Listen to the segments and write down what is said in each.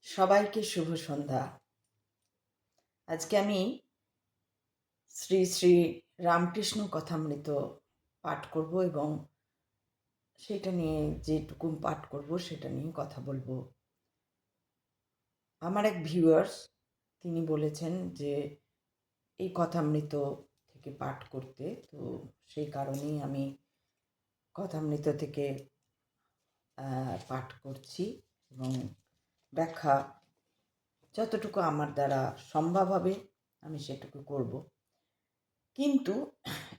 সবাইকে শুভ সন্ধ্যা। আজকে আমি শ্রী শ্রী রামকৃষ্ণ কথামৃত পাঠ করব এবং সেটা নিয়ে যেটুকু পাঠ করব সেটা নিয়ে কথা বলবো। আমার এক ভিউয়ার্স তিনি বলেছেন যে এই কথামৃত থেকে পাঠ করতে, তো সেই কারণেই আমি কথামৃত থেকে পাঠ করছি এবং ব্যাখ্যা যতটুকু আমার দ্বারা সম্ভব হবে আমি সেটুকু করব। কিন্তু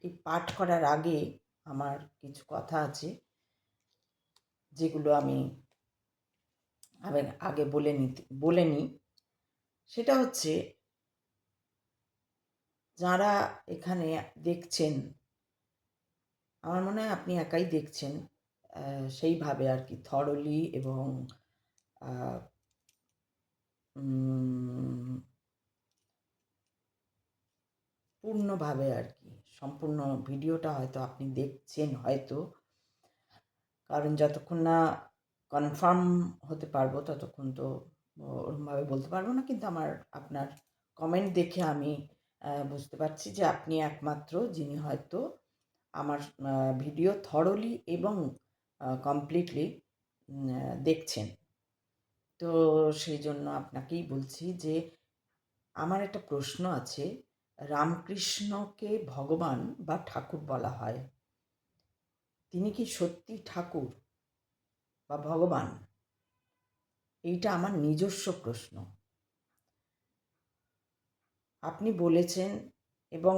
এই পাঠ করার আগে আমার কিছু কথা আছে যেগুলো আমি আগে বলে নিই। সেটা হচ্ছে, যারা এখানে দেখছেন, আমার মনে হয় আপনি একাই দেখছেন, সেইভাবে আর কি থরলি এবং পূর্ণভাবে আর কি সম্পূর্ণ ভিডিওটা হয়তো আপনি দেখছেন, হয়তো, কারণ যতক্ষণ না কনফার্ম হতে পারবো ততক্ষণ তো ওরকমভাবে বলতে পারবো না। কিন্তু আপনার কমেন্ট দেখে আমি বুঝতে পারছি যে আপনি একমাত্র যিনি হয়তো আমার ভিডিও থরলি এবং কমপ্লিটলি দেখছেন। তো সেই জন্য আপনাকেই বলছি যে আমার একটা প্রশ্ন আছে। রামকৃষ্ণকে ভগবান বা ঠাকুর বলা হয়, তিনি কি সত্যি ঠাকুর বা ভগবান? এইটা আমার নিজস্ব প্রশ্ন। আপনি বলেছেন এবং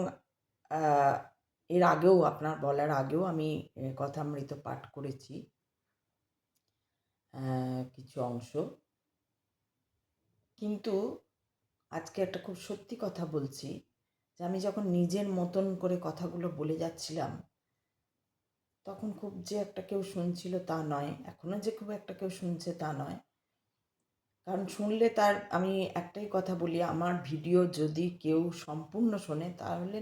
এর আগেও, আপনার বলার আগেও আমি কথামৃত পাঠ করেছি কিছু অংশ। কিন্তু আজকে একটা খুব সত্যি কথা বলছি, যে আমি যখন নিজের মতন করে কথাগুলো বলে যাচ্ছিলাম, তখন খুব যে একটা কেউ শুনছিল তা নয়, এখনও যে খুব একটা কেউ শুনছে তা নয়। কারণ শুনলে আমি একটাই কথা বলি, আমার ভিডিও যদি কেউ সম্পূর্ণ শোনে তাহলে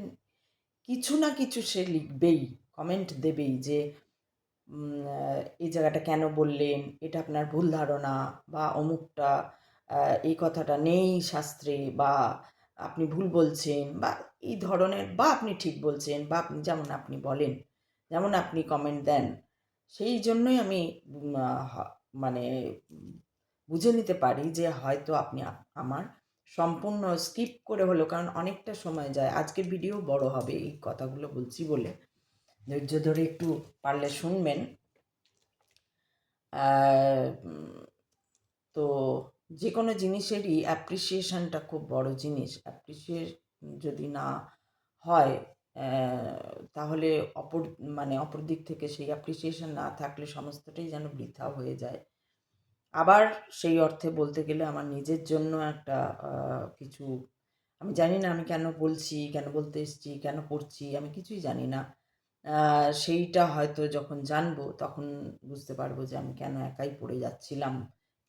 কিছু না কিছু সে লিখবেই, কমেন্ট দেবেই যে এই জায়গাটা কেন বললেন, এটা আপনার ভুল ধারণা, বা অমুকটা এই কথাটা নেই শাস্ত্রে, বা আপনি ভুল বলছেন, বা এই ধরনের, বা আপনি ঠিক বলছেন, বা আপনি যেমন আপনি বলেন, যেমন আপনি কমেন্ট দেন। সেই জন্যই আমি মানে বুঝে নিতে পারি যে হয়তো আপনি আমার সম্পূর্ণ স্কিপ করে হলো, কারণ অনেকটা সময় যায়। আজকের ভিডিও বড় হবে এই কথাগুলো বলছি বলে, ধৈর্য ধরে একটু পারলে শুনবেন। তো যে কোনো জিনিসেরই অ্যাপ্রিসিয়েশনটা খুব বড় জিনিস। অ্যাপ্রিসিয়েট যদি না হয়, তাহলে অপর দিক থেকে সেই অ্যাপ্রিসিয়েশন না থাকলে সমস্তটাই যেন বৃথা হয়ে যায়। আবার সেই অর্থে বলতে গেলে আমার নিজের জন্য একটা কিছু, আমি জানি না আমি কেন বলছি, কেন বলতে এসেছি, কেন পড়ছি, আমি কিছুই জানি না। সেইটা হয়তো যখন জানবো তখন বুঝতে পারবো যে আমি কেন একাই পড়ে যাচ্ছিলাম,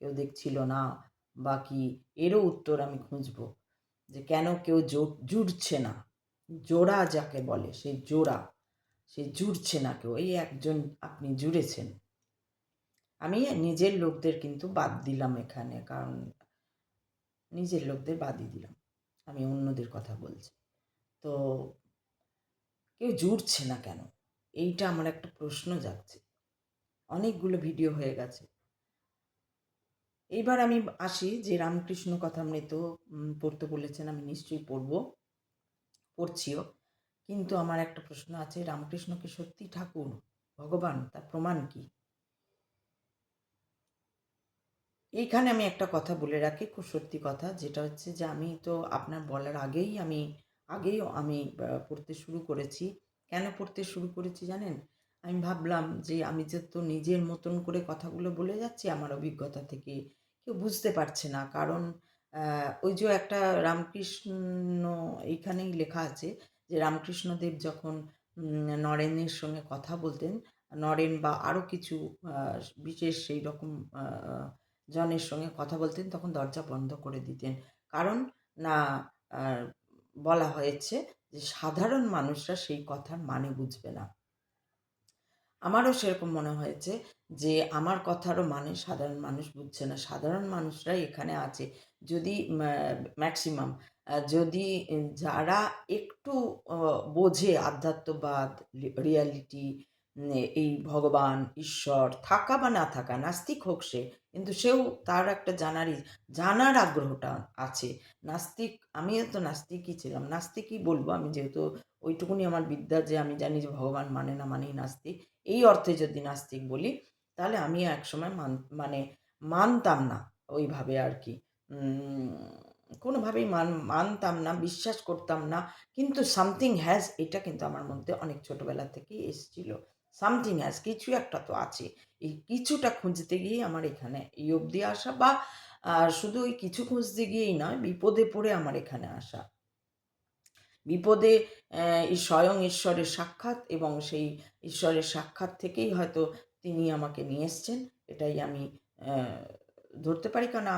কেউ দেখছিল না, বা কি, এরও উত্তর আমি খুঁজবো যে কেন কেউ জুড়ছে না। জোড়া যাকে বলে, সেই জোড়া, সে জুড়ছে না কেউ। এই একজন আপনি জুড়েছেন। আমি নিজের লোকদের কিন্তু বাদ দিলাম এখানে, কারণ নিজের লোকদের বাদই দিলাম, আমি অন্যদের কথা বলছি। তো কেউ জুড়ছে না কেন, এইটা আমার একটা প্রশ্ন জাগছে। অনেকগুলো ভিডিও হয়ে গেছে। এইবার আমি আসি যে রামকৃষ্ণ কথামৃত পড়তে বলেছেন, আমি নিশ্চয়ই পড়ছিও। কিন্তু আমার একটা প্রশ্ন আছে, রামকৃষ্ণ কি সত্যি ঠাকুর, ভগবান? তার প্রমাণ কি? এইখানে আমি একটা কথা বলে রাখি, খুব সত্যি কথা, যেটা হচ্ছে যে আমি তো আপনার বলার আগেই আমি পড়তে শুরু করেছি। কেন পড়তে শুরু করেছি জানেন? আমি ভাবলাম যে আমি তো নিজের মতন করে কথাগুলো বলে যাচ্ছি আমার অভিজ্ঞতা থেকে, কেউ বুঝতে পারছে না। কারণ ওই যে একটা রামকৃষ্ণ, এইখানেই লেখা আছে যে রামকৃষ্ণদেব যখন নরেনের সঙ্গে কথা বলতেন, নরেন বা আরও কিছু বিশেষ সেই রকম জনের সঙ্গে কথা বলতেন, তখন দরজা বন্ধ করে দিতেন। কারণ না, বলা হয়েছে যে সাধারণ মানুষরা সেই কথার মানে বুঝবে না। আমারও সেরকম মনে হয়েছে যে আমার কথারও মানে সাধারণ মানুষ বুঝছে না। সাধারণ মানুষরাই এখানে আছে। যদি ম্যাক্সিমাম যদি যারা একটু অ বোঝে আধ্যাত্মবাদ, রিয়ালিটি, এই ভগবান, ঈশ্বর থাকা বা না থাকা, নাস্তিক হোক সে, কিন্তু সেও তার একটা জানার আগ্রহটা আছে। নাস্তিক, আমিও তো নাস্তিকই ছিলাম। নাস্তিকই বলব আমি, যেহেতু ওইটুকুনি আমার বিদ্যা যে আমি জানি যে ভগবান মানে না মানেই নাস্তিক। এই অর্থে যদি নাস্তিক বলি, তাহলে আমিও একসময় মানে মানতাম না ওইভাবে আরকি। উম কোনোভাবেই মানতাম না, বিশ্বাস করতাম না। কিন্তু সামথিং হ্যাজ, এটা কিন্তু আমার মধ্যে অনেক ছোটবেলা থেকেই এসছিল। সামথিং হ্যাজ, কিছু একটা তো আছে। এই কিছুটা খুঁজতে গিয়েই আমার এখানে এই অবধি আসা, বা শুধু ওই কিছু খুঁজতে গিয়েই নয়, বিপদে পড়ে আমার এখানে আসা। বিপদে স্বয়ং ঈশ্বরের সাক্ষাৎ, এবং সেই ঈশ্বরের সাক্ষাৎ থেকেই হয়তো তিনি আমাকে নিয়ে এসছেন। এটাই আমি অ্যা ধরতে পারি। কারণ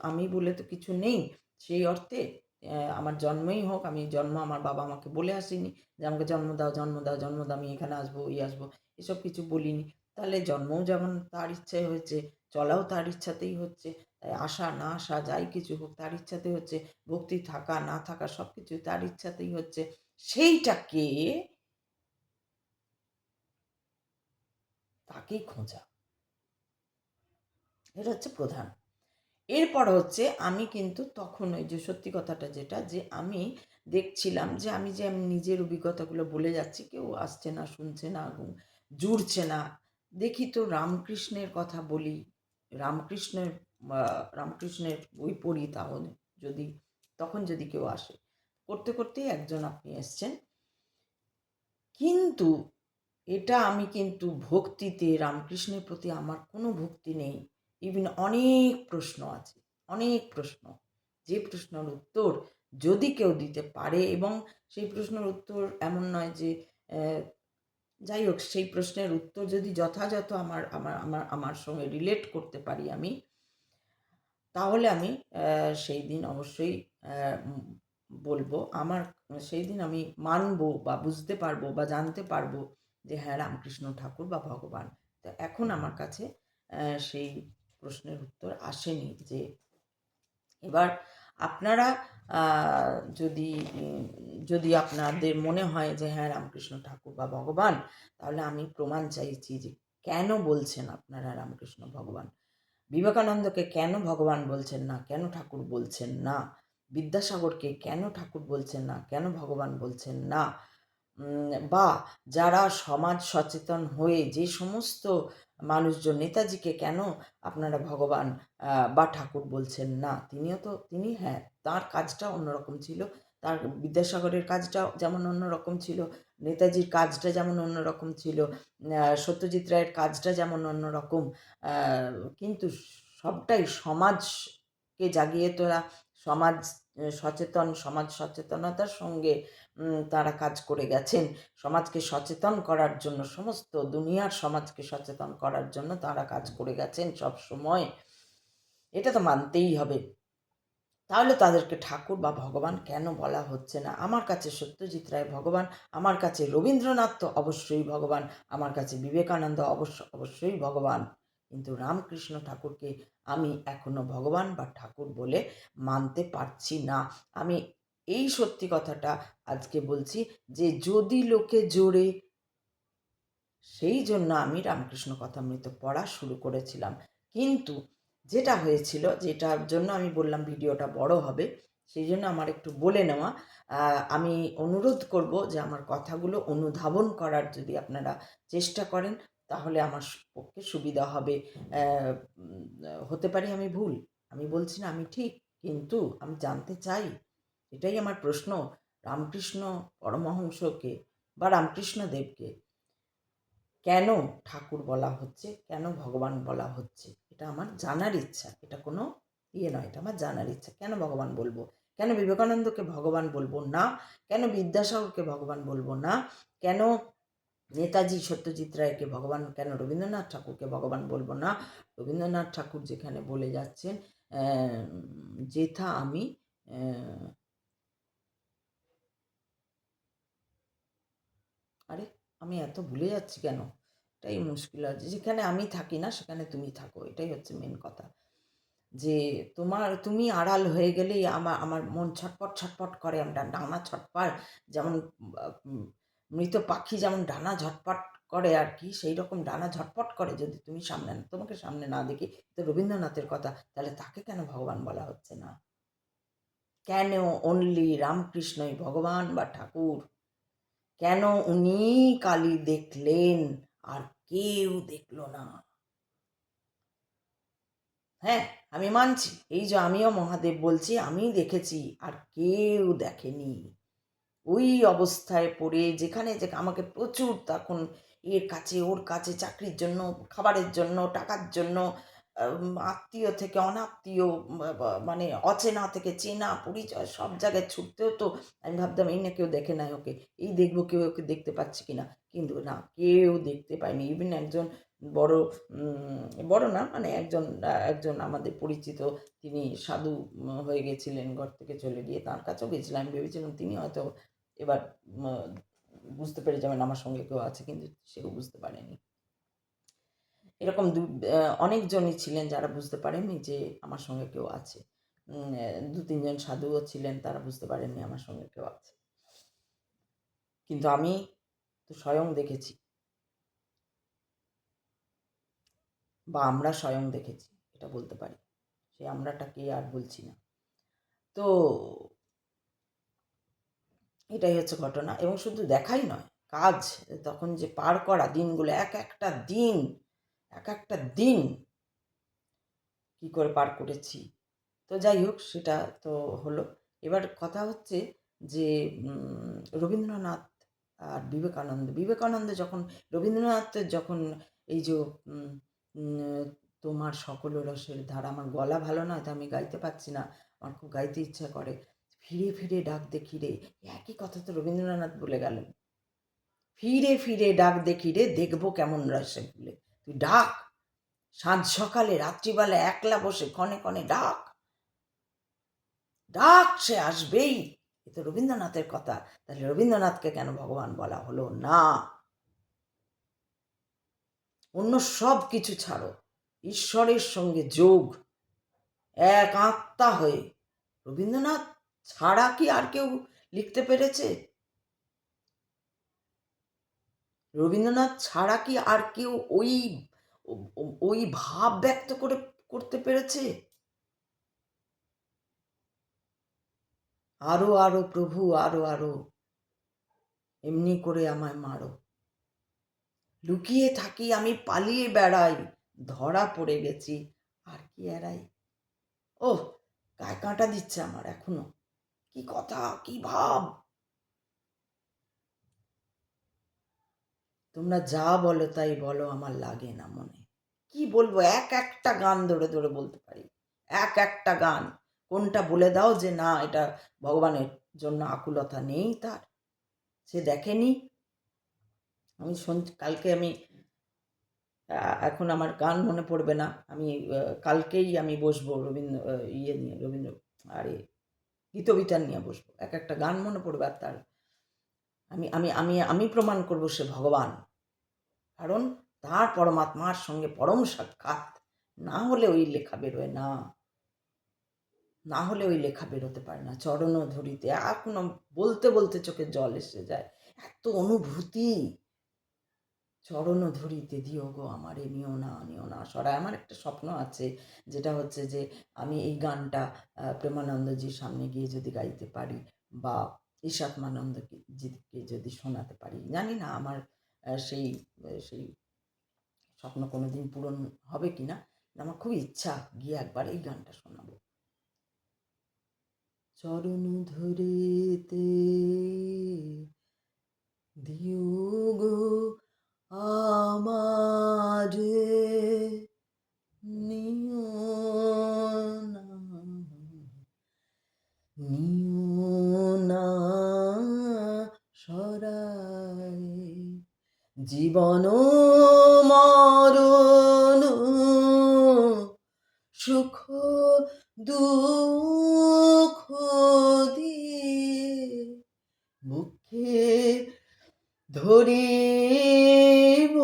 আমি বলে তো কিছু নেই সেই অর্থে। আমার জন্মই হোক, আমার বাবা আমাকে বলে আসেনি যে আমাকে জন্ম দাও, জন্ম দাও, জন্ম দাও, আমি এখানে আসবো, আসবো। এসব কিছু বলিনি। তাহলে জন্মও যেমন তার ইচ্ছায় হয়েছে, চলাও তার ইচ্ছাতেই হচ্ছে। তাই আসা না আসা যাই কিছু হোক তার ইচ্ছাতেই হচ্ছে। ভক্তি থাকা না থাকা সবকিছু তার ইচ্ছাতেই হচ্ছে। সেইটাকে, তাকেই খোঁজা। এটা হচ্ছে প্রধান। এরপর হচ্ছে আমি কিন্তু তখন ওই যে সত্যি কথাটা যেটা, যে আমি দেখছিলাম যে আমি নিজের অভিজ্ঞতাগুলো বলে যাচ্ছি, কেউ আসছে না, শুনছে না, জুড়ছে না। দেখি তো রামকৃষ্ণের কথা বলি, রামকৃষ্ণের আ রামকৃষ্ণের বই পড়ি, তাহলে তখন যদি কেউ আসে। করতে, করতেই একজন আপনি এসছেন। কিন্তু এটা আমি কিন্তু ভক্তিতে রামকৃষ্ণের প্রতি আমার কোনো ভক্তি নেই। ইভেন অনেক প্রশ্ন আছে, অনেক প্রশ্ন। যে প্রশ্নের উত্তর যদি কেউ দিতে পারে, এবং সেই প্রশ্নের উত্তর এমন নয় যে যাই হোক, সেই প্রশ্নের উত্তর যদি যথাযথ আমার আমার আমার আমার সঙ্গে রিলেট করতে পারি আমি, তাহলে আমি সেই দিন অবশ্যই বলবো। সেই দিন আমি মানবো বা বুঝতে পারবো বা জানতে পারবো যে হ্যাঁ, রামকৃষ্ণ ঠাকুর বা ভগবান। তো এখন আমার কাছে সেই প্রশ্নের উত্তর আসেনি। যে এবার আপনারা আ যদি যদি আপনাদের মনে হয় যে হ্যাঁ, রামকৃষ্ণ ঠাকুর বা ভগবান, তাহলে আমি প্রমাণ চাইছি যে কেন বলছেন আপনারা রামকৃষ্ণ ভগবান? বিবেকানন্দকে কেন ভগবান বলছেন না? কেন ঠাকুর বলছেন না? বিদ্যাসাগরকে কেন ঠাকুর বলছেন না? কেন ভগবান বলছেন না? বা যারা সমাজ সচেতন হয়ে যে সমস্ত মানুষজন, নেতাজিকে কেন আপনারা ভগবান বা ঠাকুর বলছেন না? হ্যাঁ, তাঁর কাজটা অন্যরকম ছিল। তার বিদ্যাসাগরের কাজটাও যেমন অন্যরকম ছিল, নেতাজির কাজটা যেমন অন্যরকম ছিল, সত্যজিৎ রায়ের কাজটা যেমন অন্যরকম। কিন্তু সবটাই সমাজকে জাগিয়ে তোলা, সমাজ সমাজ সচেতনতার সঙ্গে তারা কাজ করে গেছেন। সমাজকে সচেতন করার জন্য, সমস্ত দুনিয়ার সমাজকে সচেতন করার জন্য তারা কাজ করে গেছেন সবসময়। এটা তো মানতেই হবে। তাহলে তাদেরকে ঠাকুর বা ভগবান কেন বলা হচ্ছে না? আমার কাছে সত্যজিৎ রায় ভগবান, আমার কাছে রবীন্দ্রনাথ তো অবশ্যই ভগবান, আমার কাছে বিবেকানন্দ অবশ্যই ভগবান। কিন্তু রামকৃষ্ণ ঠাকুরকে আমি এখনো ভগবান বা ঠাকুর বলে মানতে পারছি না। আমি এই সত্যি কথাটা আজকে বলছি, যে যদি লোকে জোরে, সেই জন্য আমি রামকৃষ্ণ কথামৃত পড়া শুরু করেছিলাম। কিন্তু যেটা হয়েছিল, যেটার জন্য আমি বললাম ভিডিওটা বড় হবে, সেই জন্য আমার একটু বলে নেওয়া। আমি অনুরোধ করব যে আমার কথাগুলো অনুধাবন করার যদি আপনারা চেষ্টা করেন, তাহলে আমার পক্ষে সুবিধা হবে। হতে পারি আমি ভুল, আমি বলছি না আমি ঠিক, কিন্তু আমি জানতে চাই। এটাই আমার প্রশ্ন। রামকৃষ্ণ পরমহংসকে বা রামকৃষ্ণ দেবকে কেন ঠাকুর বলা হচ্ছে, কেন ভগবান বলা হচ্ছে, এটা আমার জানার ইচ্ছা। এটা কোনো নয়, এটা আমার জানার ইচ্ছা। কেন ভগবান বলবো? কেন বিবেকানন্দকে ভগবান বলবো না? কেন বিদ্যাসাগরকে ভগবান বলবো না? কেন নেতাজি সত্যজিৎ রায়কে ভগবান, কেন রবীন্দ্রনাথ ঠাকুরকে ভগবান বলবো না? রবীন্দ্রনাথ ঠাকুর যেখানে বলে যাচ্ছেন, যেথা আমি আরে, আমি এত ভুলে যাচ্ছি কেন? এটাই মুশকিল আছে, যেখানে আমি থাকি না সেখানে তুমি থাকো, এটাই হচ্ছে মেন কথা। যে তুমি আড়াল হয়ে গেলেই আমার মন ছটপট ছটপট করে, আমরা ডানা ছটপট, যেমন মৃত পাখি যেমন ডানা ঝটপট করে আর কি, সেই রকম ডানা ঝটপট করে যদি তুমি তোমাকে সামনে না দেখি। তো রবীন্দ্রনাথের কথা, তাহলে তাকে কেন ভগবান বলা হচ্ছে না? কেন অনলি রামকৃষ্ণই ভগবান বা ঠাকুর? কেন উনি কালী দেখলেন আর কেউ দেখল না? হ্যাঁ, আমি মানছি, এই যে আমিও মহাদেব বলছি, আমি দেখেছি আর কেউ দেখেনি। ওই অবস্থায় পড়ে যেখানে আমাকে প্রচুর তখন এর কাছে ওর কাছে, চাকরির জন্য, খাবারের জন্য, টাকার জন্য, আত্মীয় থেকে অনাত্মীয়, মানে অচেনা থেকে চেনা, পরিচয় সব জায়গায় ছুটতে হতো। আমি ভাবতাম এই না কেউ দেখে নাই ওকে, এই দেখবো কেউ ওকে দেখতে পাচ্ছে কিনা, কিন্তু না, কেউ দেখতে পায়নি। ইভেন একজন বড়, বড় না মানে একজন আমাদের পরিচিত, তিনি সাধু হয়ে গেছিলেন, ঘর থেকে চলে গিয়ে, তার কাছেও গেছিলাম। আমি ভেবেছিলাম তিনি হয়তো এবার বুঝতে পেরে যাবেন আমার সঙ্গে কেউ আছে, কিন্তু সেও বুঝতে পারেনি। এরকম অনেকজনই ছিলেন যারা বুঝতে পারেননি যে আমার সঙ্গে কেউ আছে। 2-3 জন সাধুও ছিলেন, তারা বুঝতে পারেননি আমার সঙ্গে কেউ আছে। কিন্তু আমি তো স্বয়ং দেখেছি, বা আমরা স্বয়ং দেখেছি, এটা বলতে পারি। সেই আমরাটা কে আর বলছি না। তো এটাই হচ্ছে ঘটনা। এবং শুধু দেখাই নয়, কাজ, তখন যে পার করা দিনগুলো, এক একটা দিন কী করে পার করেছি। তো যাই হোক, সেটা তো হলো। এবার কথা হচ্ছে যে রবীন্দ্রনাথ আর বিবেকানন্দ যখন, রবীন্দ্রনাথের যখন এই যে তোমার সকল রসের ধারা, আমার গলা ভালো নয়, তো আমি গাইতে পারছি না, আমার খুব গাইতে ইচ্ছা করে, ফিরে ফিরে ডাক দেখি রে, একই কথা তো রবীন্দ্রনাথ বলে গেলেন। ফিরে ফিরে ডাক দেখি রে, দেখবো কেমন রসে ভুলে। তুই ডাক, সাঁঝ সকালে রাত্রিবেলা একলা বসে ক্ষণে ক্ষণে ডাক, ডাক, সে আসবেই। এ তো রবীন্দ্রনাথের কথা। তাহলে রবীন্দ্রনাথকে কেন ভগবান বলা হলো না? অন্য সব কিছু ছাড়ো, ঈশ্বরের সঙ্গে যোগ, এক আত্মা হয়ে রবীন্দ্রনাথ ছাড়া কি আর কেউ লিখতে পেরেছে? রবীন্দ্রনাথ ছাড়া কি আর কেউ ওই ভাব ব্যক্ত করতে পেরেছে? আরো আরো প্রভু, আরো আরো, এমনি করে আমায় মারো, লুকিয়ে থাকি আমি, পালিয়ে বেড়াই, ধরা পড়ে গেছি, আর কি এড়াই। ওহ, গায়ে কাঁটা দিচ্ছে আমার এখনো। কি কথা, কি ভাব! তোমরা যা বলো তাই বলো, আমার লাগে না মনে। কি বলবো, এক একটা গান ধরে ধরে বলতে পারি, এক একটা গান। কোনটা বলে দাও যে না, এটা ভগবানের জন্য আকুলতা নেই তার, সে দেখেনি। আমি কালকে আমি, এখন আমার গান মনে পড়বে না, আমি কালকেই আমি বসবো রবীন্দ্র আরে গীতবিতান নিয়ে বসবো, এক একটা গান মনে পড়বে, আর তার আমি আমি আমি আমি প্রমাণ করবো সে ভগবান। কারণ তার পরমাত্মার সঙ্গে পরম সাক্ষাৎ না হলে ওই লেখা বেরোয় না, না হলে ওই লেখা বেরোতে পারে না। চরণ ধরিতে এখনো বলতে বলতে চোখে জল এসে যায়, এত অনুভূতি। চরণ ধরিতে দিও গো আমারে, নিও না সরায়। আমার একটা স্বপ্ন আছে, যেটা হচ্ছে যে আমি এই গানটা প্রেমানন্দজির সামনে গিয়ে যদি গাইতে পারি, বা ঈশাত্মানন্দজিকে যদি শোনাতে পারি, জানি না আমার সেই সেই স্বপ্ন কোনোদিন পূরণ হবে কি না। আমার খুব ইচ্ছা গিয়ে একবার এই গানটা শোনাবো। চরণ ধরিতে দিও গো আমারে, নিও না সরায়, জীবন মরণ সুখ দুঃখ দিয়ে মুখে ধরিব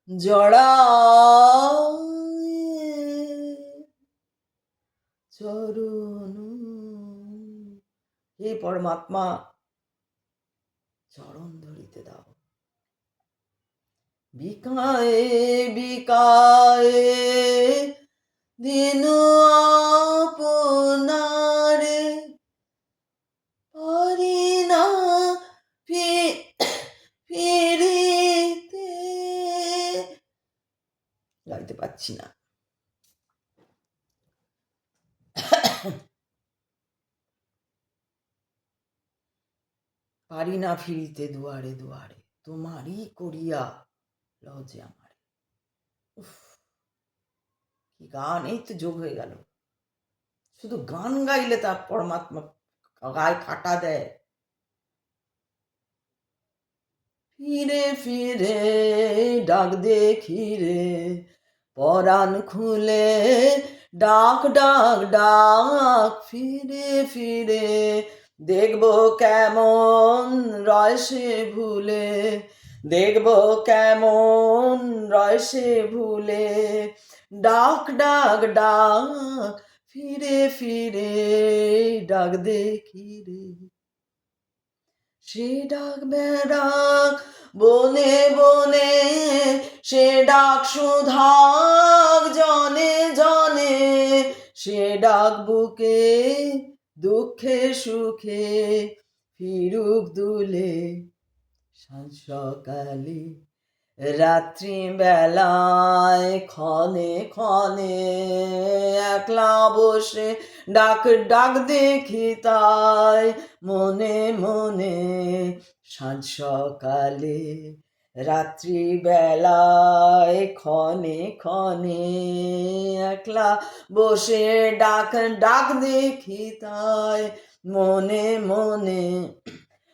জড়ায়ে চরণ। হে পরমাত্মা, চরণ ধরিতে দাও। বিকায়ে বিকায়ে দিন আপনারে পারি না ফিরিতে। গাইতে পাচ্ছি না। পারি না ফিরিতে দুয়ারে দুয়ারে, তোমারই করিয়া লও যে আমারে। উফ, কি গান! এই তো যোগ হয়ে গেল। শুধু গান গাইলে তার পরমাত্মা গায়ে কাটা দেয়। ফিরে ফিরে ডাক দেখি রে, পরাণ খুলে ডাক ডাক ডাক। ফিরে ফিরে দেখব কেমন রয় সে ভুলে, দেখব কেমন রয় সে ভুলে। ডাক ডাক ডাক ফিরে ফিরে ডাক দেখি রে। সে ডাক বেড়াক বনে বনে, সে ডাক সুধাক জনে জনে, সে ডাক বুকে দুঃখে সুখে ফিরুক দুলে। সাঁঝ সকালে রাত্রি বেলায় ক্ষণে ক্ষণে একলা বসে ডাক ডাক দেখি তাই মনে মনে। সাঁঝ সকালে রাত্রি বেলায় ক্ষণে ক্ষণে একলা বসে ডাক ডাক দেখি তাই মনে মনে।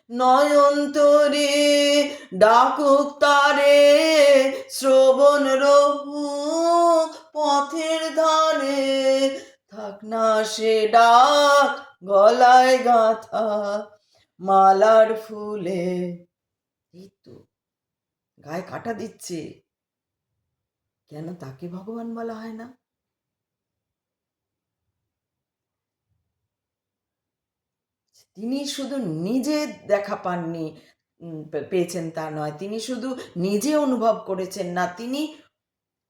নয়ন তরে ডাকুক তারে, শ্রবণ রহুক পথের ধারে। থাক না সে ডাক গলায় গাঁথা মালার ফুলে। এই তো গায়ে কাটা দিচ্ছে। কেন তাকে ভগবান বলা হয় না? তিনি শুধু নিজে দেখা পাননি, পেয়েছেন তা নয়, তিনি শুধু নিজে অনুভব করেছেন না, তিনি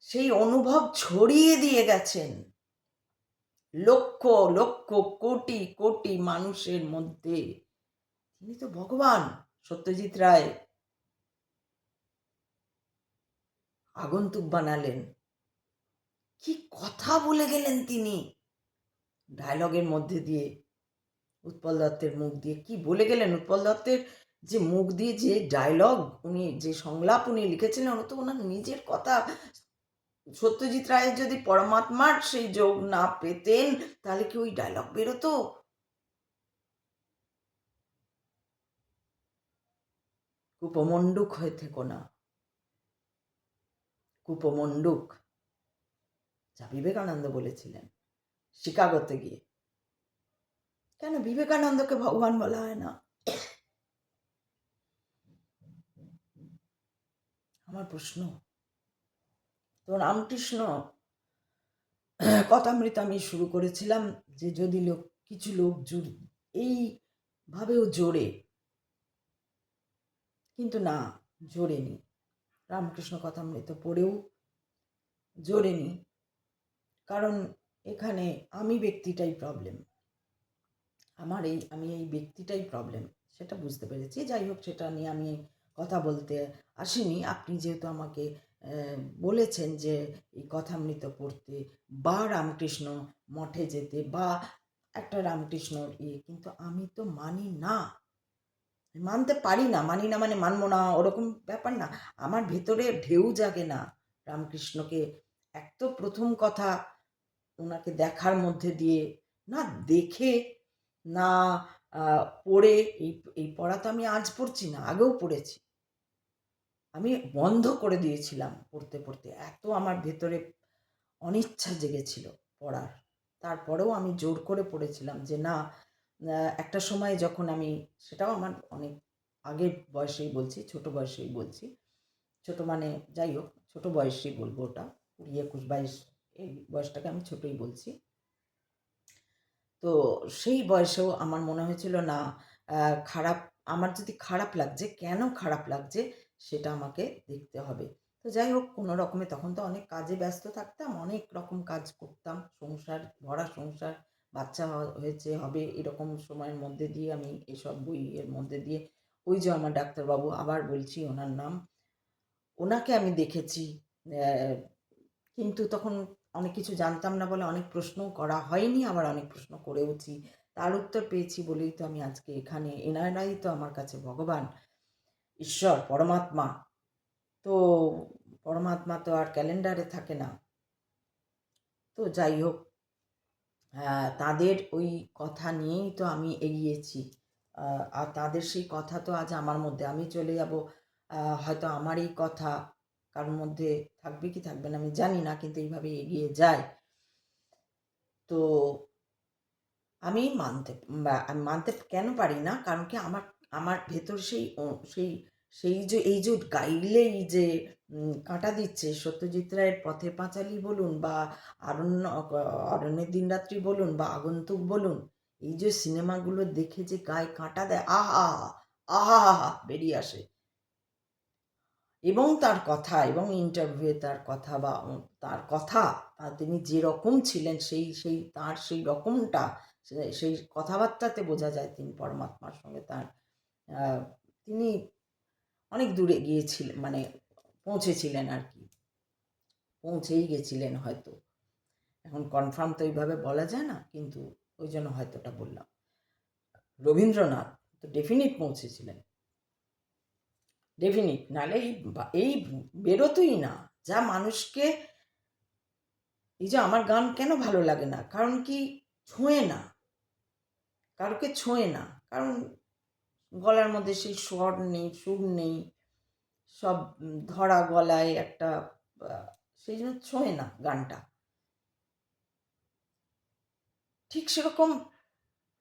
সেই অনুভব ছড়িয়ে দিয়ে গেছেন লক্ষ লক্ষ কোটি কোটি মানুষের মধ্যে। তিনি তো ভগবান। সত্যজিৎ রায় আগন্তুক বানালেন। কি কথা বলে গেলেন তিনি ডায়লগের মধ্যে দিয়ে। উৎপল দত্তের মুখ দিয়ে কি বলে গেলেন! উৎপল দত্তের যে মুখ দিয়ে যে ডায়লগ, উনি যে সংলাপ উনি লিখেছিলেন, ওটা তো ওনার নিজের কথা। সত্যজিৎ রায়ের যদি পরমাত্মার সেই যোগ না পেতেন, তাহলে কি ওই ডায়লগ বেরোতো? কুপমণ্ডুক হয়ে থেকো না, কুপমণ্ডুক, যা বিবেকানন্দ বলেছিলেন শিকাগোতে গিয়ে। কেন বিবেকানন্দকে ভগবান বলা হয় না? আমার প্রশ্ন। তো রামকৃষ্ণ কথামৃত আমি শুরু করেছিলাম যে যদি কিছু লোক এইভাবেও জোরে, কিন্তু না, জোরেনি। রামকৃষ্ণ কথামৃত পড়েও জোরেনি, কারণ এখানে আমি ব্যক্তিটাই প্রবলেম। আমি এই ব্যক্তিটাই প্রবলেম, সেটা বুঝতে পেরেছি। যাই হোক, সেটা নিয়ে আমি কথা বলতে আসিনি। আপনি যেহেতু আমাকে বলেছেন যে এই কথামৃত পড়তে বা রামকৃষ্ণ মঠে যেতে বা একটা রামকৃষ্ণর কিন্তু আমি তো মানি না, মানতে পারি না। মানি না মানে মানবো না ওরকম ব্যাপার না, আমার ভেতরে ঢেউ জাগে না রামকৃষ্ণকে। এক তো প্রথম কথা, ওনাকে দেখার মধ্যে দিয়ে, না দেখে না পড়ে, এই পড়া তো আমি আজ পড়ছি না, আগেও পড়েছি। আমি বন্ধ করে দিয়েছিলাম পড়তে পড়তে, এত আমার ভেতরে অনিচ্ছা জেগেছিল পড়ার। তারপরেও আমি জোর করে পড়েছিলাম যে না, একটা সময় যখন আমি, সেটাও আমার অনেক আগের বয়সেই বলছি, ছোট বয়সেই বলছি। ছোট মানে যাই হোক, ছোট বয়সেই বলবো ওটা, 20, 21, 22 এই বয়সটাকে আমি ছোটই বলছি। তো সেই বয়সেও আমার মনে হয়েছিল না, খারাপ, আমার যদি খারাপ লাগছে, কেন খারাপ লাগছে সেটা আমাকে দেখতে হবে। তো যাই হোক, কোনো রকমে তখন তো অনেক কাজে ব্যস্ত থাকতাম, অনেক রকম কাজ করতাম, সংসার, ভরা সংসার, বাচ্চা হয়েছে, হবে, এরকম সময়ের মধ্যে দিয়ে আমি এসব বইয়ের মধ্যে দিয়ে, ওই যে আমার ডাক্তারবাবু, আবার বলছি ওনার নাম, ওনাকে আমি দেখেছি। কিন্তু তখন অনেক কিছু জানতাম না বলে অনেক প্রশ্নও করা হয়নি, আবার অনেক প্রশ্ন করেওছি। তার উত্তর পেয়েছি বলেই তো আমি আজকে এখানে। এনারাই তো আমার কাছে ভগবান, ঈশ্বর, পরমাত্মা। তো পরমাত্মা তো আর ক্যালেন্ডারে থাকে না। তো যাই হোক, তাদের ওই কথা নিয়েই তো আমি এগিয়েছি। আর তাদের সেই কথা তো আজ আমার মধ্যে। আমি চলে যাব, হয়তো আমার এই কথা কারোর মধ্যে থাকবে কি থাকবে না আমি জানি না, কিন্তু এইভাবে এগিয়ে যায়। তো আমি আমি মানতে কেন পারি না? কারণ কি, আমার আমার ভেতর সেই সেই যে এই যে গাইলেই যে কাঁটা দিচ্ছে, সত্যজিৎ রায়ের পথের পাঁচালী বলুন, বা অরণ্যের দিনরাত্রি বলুন, বা আগন্তুক বলুন, এই যে সিনেমাগুলো দেখে যে গায়ে কাঁটা দেয়, আহা! আহা! বেরিয়ে আসে। এবং তার কথা, এবং ইন্টারভিউয়ে তার কথা, বা তার কথা, তিনি যেরকম ছিলেন, তার সেই রকমটা, সেই কথাবার্তাতে বোঝা যায় তিনি পরমাত্মার সঙ্গে তার, তিনি অনেক দূরে গিয়েছিলেন, মানে পৌঁছেছিলেন আর কি, পৌঁছেই গেছিলেন হয়তো। এখন কনফার্ম তো এইভাবে বলা যায় না, কিন্তু ওই জন্য হয়তোটা বললাম। রবীন্দ্রনাথ তো ডেফিনিট পৌঁছেছিলেন, ডেফিনিট, নাহলে এই বেরোতই না। যা মানুষকে, এই যে আমার গান কেন ভালো লাগে না, কারণ কি, ছোঁয়ে না, কারোকে ছোঁয়ে না, কারণ গলার মধ্যে সেই স্বর নেই, সুর নেই, সব ধরা গলায় একটা, সেই জন্য ছোঁয়ে না গানটা। ঠিক সেরকম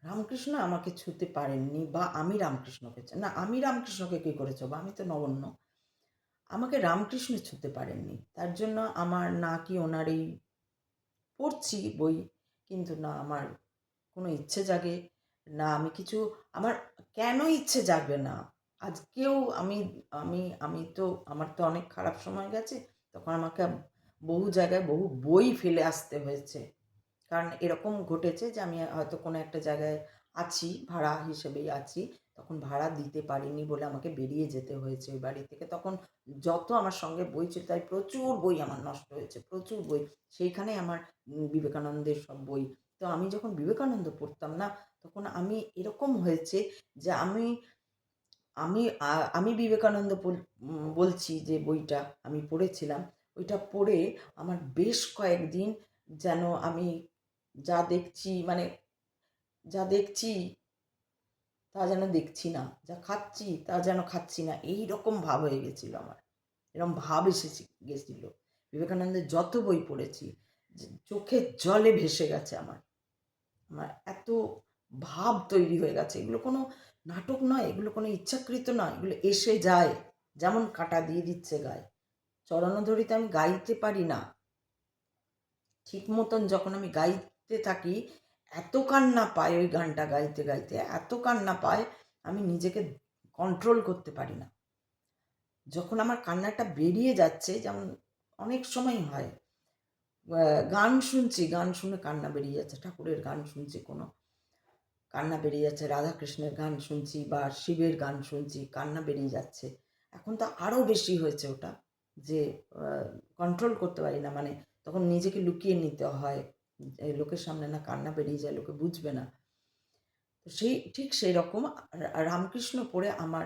রামকৃষ্ণ আমাকে ছুঁতে পারেননি, বা আমি রামকৃষ্ণকে, না, আমি রামকৃষ্ণকে কী করে ছোঁবো, আমি তো নগণ্য। আমাকে রামকৃষ্ণ ছুঁতে পারেননি, তার জন্য আমার না কি ওনার এই, পড়ছি বই, কিন্তু না আমার কোনো ইচ্ছে জাগে না, আমি কিছু, আমার কেন ইচ্ছে জাগবে না আজকেও, আমি আমি আমি তো, আমার তো অনেক খারাপ সময় গেছে, তখন আমাকে বহু জায়গায় বহু বই ফেলে আসতে হয়েছে। কারণ এরকম ঘটেছে যে আমি হয়তো কোনো একটা জায়গায় আছি, ভাড়া হিসেবেই আছি, তখন ভাড়া দিতে পারিনি বলে আমাকে বেরিয়ে যেতে হয়েছে ওই বাড়ি থেকে। তখন যত আমার সঙ্গে বই ছিল, তাই প্রচুর বই আমার নষ্ট হয়েছে, প্রচুর বই। সেইখানে আমার বিবেকানন্দের সব বই। তো আমি যখন বিবেকানন্দ পড়তাম না, তখন আমি এরকম হয়েছে যে আমি আমি আমি বিবেকানন্দ বলছি যে বইটা আমি পড়েছিলাম, ওইটা পড়ে আমার বেশ কয়েকদিন যেন আমি যা দেখছি, মানে যা দেখছি তা যেন দেখছি না, যা খাচ্ছি তা যেন খাচ্ছি না, এই রকম ভাব হয়ে গেছিল আমার, এরকম ভাব গেছিল। বিবেকানন্দের যত বই পড়েছি, চোখের জলে ভেসে গেছে আমার, আমার এত ভাব তৈরি হয়ে গেছে। এগুলো কোনো নাটক নয়, এগুলো কোনো ইচ্ছাকৃত নয়, এগুলো এসে যায়, যেমন কাঁটা দিয়ে দিচ্ছে গায়ে। চরণোধরিতে আমি গাইতে পারি না ঠিক মতন, যখন আমি গাইতে থাকি এত কান্না পায়, ওই গানটা গাইতে গাইতে এত কান্না পায়, আমি নিজেকে কন্ট্রোল করতে পারি না। যখন আমার কান্নাটা বেরিয়ে যাচ্ছে, যেমন অনেক সময় হয়, গান শুনছি, গান শুনে কান্না বেরিয়ে যাচ্ছে, ঠাকুরের গান শুনছি, কোনো কান্না বেরিয়ে যাচ্ছে, রাধাকৃষ্ণের গান শুনছি বা শিবের গান শুনছি, কান্না বেরিয়ে যাচ্ছে। এখন তো আরও বেশি হয়েছে ওটা, যে কন্ট্রোল করতে পারি না, মানে তখন নিজেকে লুকিয়ে নিতে হয়, লোকের সামনে না কান্না বেরিয়ে যায়, লোকে বুঝবে না। তো ঠিক সেই রকম রামকৃষ্ণ পড়ে আমার,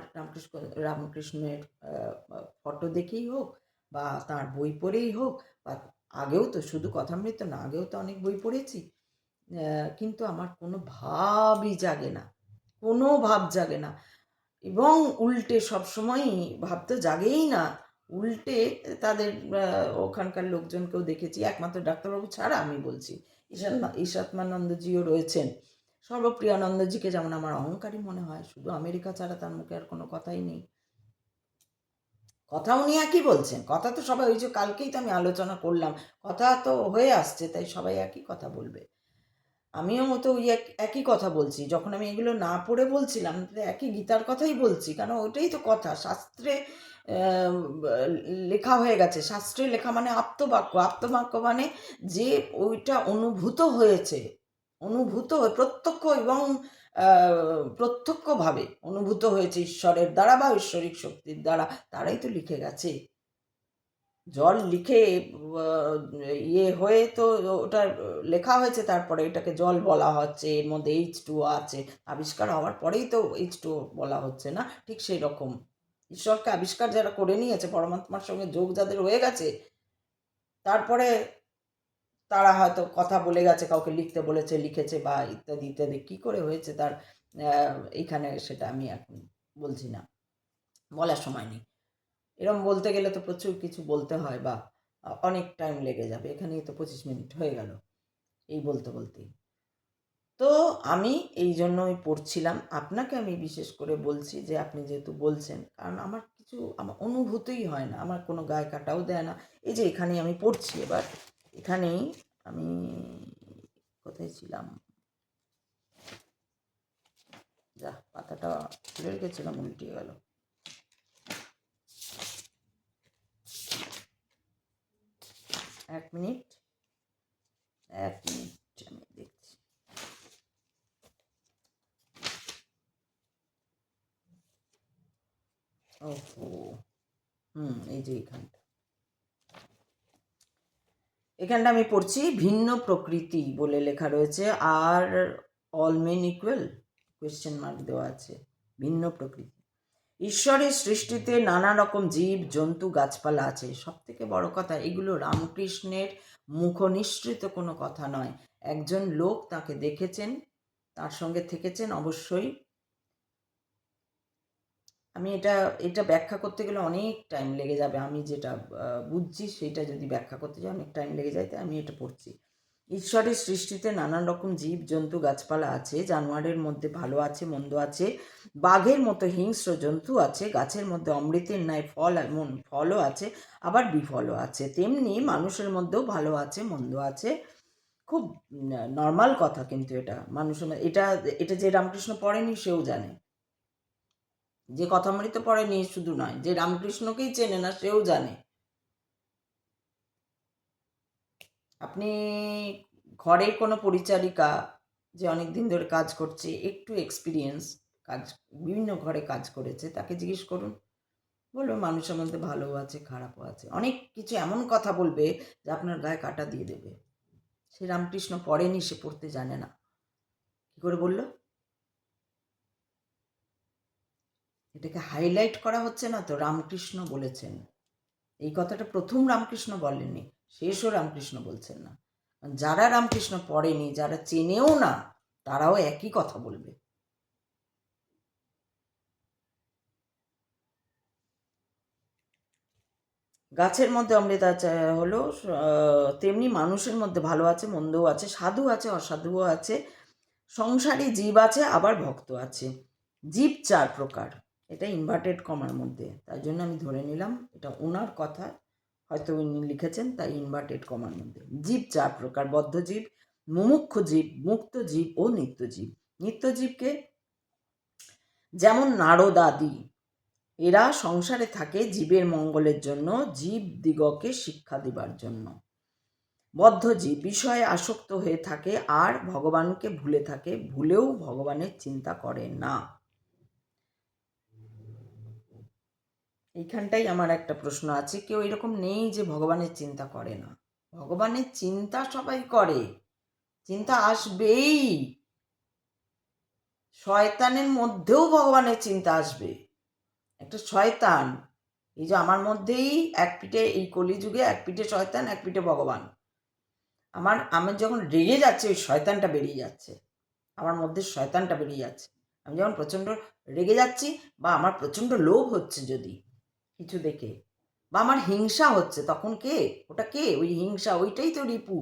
রামকৃষ্ণের ফটো দেখেই হোক, বা তার বই পড়েই হোক, বা আগেও তো শুধু কথামৃত না, আগেও তো অনেক বই পড়েছি, কিন্তু আমার কোনো ভাবই জাগে না, কোনো ভাব জাগে না, এবং উল্টে সবসময়ই ভাব তো জাগেই না, উল্টে তাদের ওখানকার লোকজনকেও দেখেছি, একমাত্র ডাক্তারবাবু ছাড়া আমি বলছি, ঈশাত্মানন্দজিও রয়েছেন, সর্বপ্রিয়ানন্দজিকে যেমন আমার অহংকারী মনে হয়, শুধু আমেরিকা ছাড়া তার মুখে আর কোনো কথাই নেই। কথা উনি একই বলছেন, কথা তো সবাই, ওই যে কালকেই তো আমি আলোচনা করলাম, কথা তো হয়ে আসছে, তাই সবাই একই কথা বলবে। আমিও তো ওই একই কথা বলছি, যখন আমি এগুলো না পড়ে বলছিলাম একই গীতার কথাই বলছি, কারণ ওইটাই তো কথা। শাস্ত্রে লেখা হয়ে গেছে, শাস্ত্রে লেখা মানে আপ্তবাক্য, আপ্তবাক্য মানে যে ওইটা অনুভূত হয়েছে, অনুভূত প্রত্যক্ষ এবং প্রত্যক্ষভাবে অনুভূত হয়েছে ঈশ্বরের দ্বারা বা ঐশ্বরিক শক্তির দ্বারা, তারাই তো লিখে গেছে। জল লিখে ইয়ে হয়ে তো ওটা লেখা হয়েছে, তারপরে এটাকে জল বলা হচ্ছে, এর মধ্যে H2O আছে, আবিষ্কার হওয়ার পরেই তো H2O বলা হচ্ছে না? ঠিক সেই রকম ঈশ্বরকে আবিষ্কার যারা করে নিয়েছে, পরমাত্মার সঙ্গে যোগ যাদের হয়ে গেছে, তারপরে তারা হয়তো কথা বলে গেছে, কাউকে লিখতে বলেছে, লিখেছে, বা ইত্যাদি ইত্যাদি। কী করে হয়েছে তার এইখানে সেটা আমি এখন বলছি না, বলার সময় নেই। এরম বলতে গেলে তো প্রচুর কিছু বলতে হয়, বা অনেক টাইম লেগে যাবে। এখানেই তো 25 মিনিট হয়ে গেল এই বলতে বলতেই। তো আমি এই জন্যই পড়ছিলাম, আপনাকে আমি বিশেষ করে বলছি যে আপনি যেহেতু বলছেন, কারণ আমার কিছু আমার অনুভূতিই হয় না, আমার কোনো গায়ে কাটাও দেয় না। এই যে এখানেই আমি পড়ছি, এবার এখানেই আমি কোথায় ছিলাম, যা পাতাটা খুলে রেখেছিলাম উল্টে গেল। এক মিনিট আমি দেখছি। ওহো, এই যে এখানটা আমি পড়ছি, ভিন্ন প্রকৃতি বলে লেখা রয়েছে, আর all men equal question mark দেওয়া আছে। ভিন্ন প্রকৃতি, ঈশ্বরের সৃষ্টিতে নানা রকম জীব জন্তু গাছপালা আছে। সব থেকে বড় কথা, এগুলো রামকৃষ্ণের মুখনিসৃত কোনো কথা নয়। একজন লোক তাকে দেখেছেন, তার সঙ্গে থেকেছেন, অবশ্যই। আমি এটা ব্যাখ্যা করতে গেলে অনেক টাইম লেগে যাবে, আমি যেটা বুঝছি সেটা যদি ব্যাখ্যা করতে যাই অনেক টাইম লেগে যায়, তাই আমি এটা পড়ছি। ঈশ্বরের সৃষ্টিতে নানান রকম জীব জন্তু গাছপালা আছে, জানোয়ারের মধ্যে ভালো আছে মন্দ আছে, বাঘের মতো হিংস্র জন্তু আছে, গাছের মধ্যে অমৃতের ন্যায় ফল এমন ফলও আছে, আবার বিফলও আছে, তেমনি মানুষের মধ্যেও ভালো আছে মন্দ আছে। খুব নর্মাল কথা, কিন্তু এটা মানুষের এটা এটা যে রামকৃষ্ণ পড়েনি সেও জানে, যে কথামৃত পড়েনি শুধু নয়, যে রামকৃষ্ণকেই চেনে না সেও জানে। আপনি ঘরের কোনো পরিচারিকা যে অনেক দিন ধরে কাজ করছে, একটু এক্সপিরিয়েন্স, কাজ বিভিন্ন ঘরে কাজ করেছে, তাকে জিজ্ঞেস করুন, বলবে মানুষের মধ্যে ভালোও আছে খারাপও আছে, অনেক কিছু এমন কথা বলবে যে আপনার গায়ে কাটা দিয়ে দেবে। সে রামকৃষ্ণ পড়েনি, সে পড়তে জানে না, কি করে বলল? এটাকে হাইলাইট করা হচ্ছে না তো, রামকৃষ্ণ বলেছেন এই কথাটা, প্রথম রামকৃষ্ণ বলেননি, শেষও রামকৃষ্ণ বলছেন না। যারা রামকৃষ্ণ পড়েনি, যারা চেনেও না, তারাও একই কথা বলবে। গাছের মধ্যে অমৃত আছে হলো, তেমনি মানুষের মধ্যে ভালো আছে মন্দও আছে, সাধু আছে অসাধুও আছে, সংসারী জীব আছে আবার ভক্ত আছে। জীব 4 প্রকার, এটা ইনভার্টেড কমার মধ্যে, তাই জন্য আমি ধরে নিলাম এটা ওনার কথা, হয়তো উনি লিখেছেন তাই ইনভার্টেড কমার মধ্যে। জীব 4 প্রকার, বদ্ধজীব, মুমুক্ষু জীব, মুক্ত জীব ও নিত্যজীব। নিত্যজীবকে যেমন নারদাদি, এরা সংসারে থাকে জীবের মঙ্গলের জন্য, জীব দিগকে শিক্ষা দিবার জন্য। বদ্ধজীব বিষয়ে আসক্ত হয়ে থাকে আর ভগবানকে ভুলে থাকে, ভুলেও ভগবানের চিন্তা করে না। এইখানটাই আমার একটা প্রশ্ন আছে, কেউ এরকম নেই যে ভগবানের চিন্তা করে না, ভগবানের চিন্তা সবাই করে, চিন্তা আসবেই, শয়তানের মধ্যেও ভগবানের চিন্তা আসবে। একটা শয়তান, এই যে আমার মধ্যেই এক পিঠে, এই কলিযুগে এক পিঠে শয়তান এক পিঠে ভগবান। আমি যখন রেগে যাচ্ছে ওই শয়তানটা বেরিয়ে যাচ্ছে, আমার মধ্যে শয়তানটা বেরিয়ে যাচ্ছে। আমি যখন প্রচণ্ড রেগে যাচ্ছি, বা আমার প্রচণ্ড লোভ হচ্ছে যদি কিছু দেখে, বা আমার হিংসা হচ্ছে, তখন কে ওটা, কে ওই হিংসা, ওইটাই তো রিপু।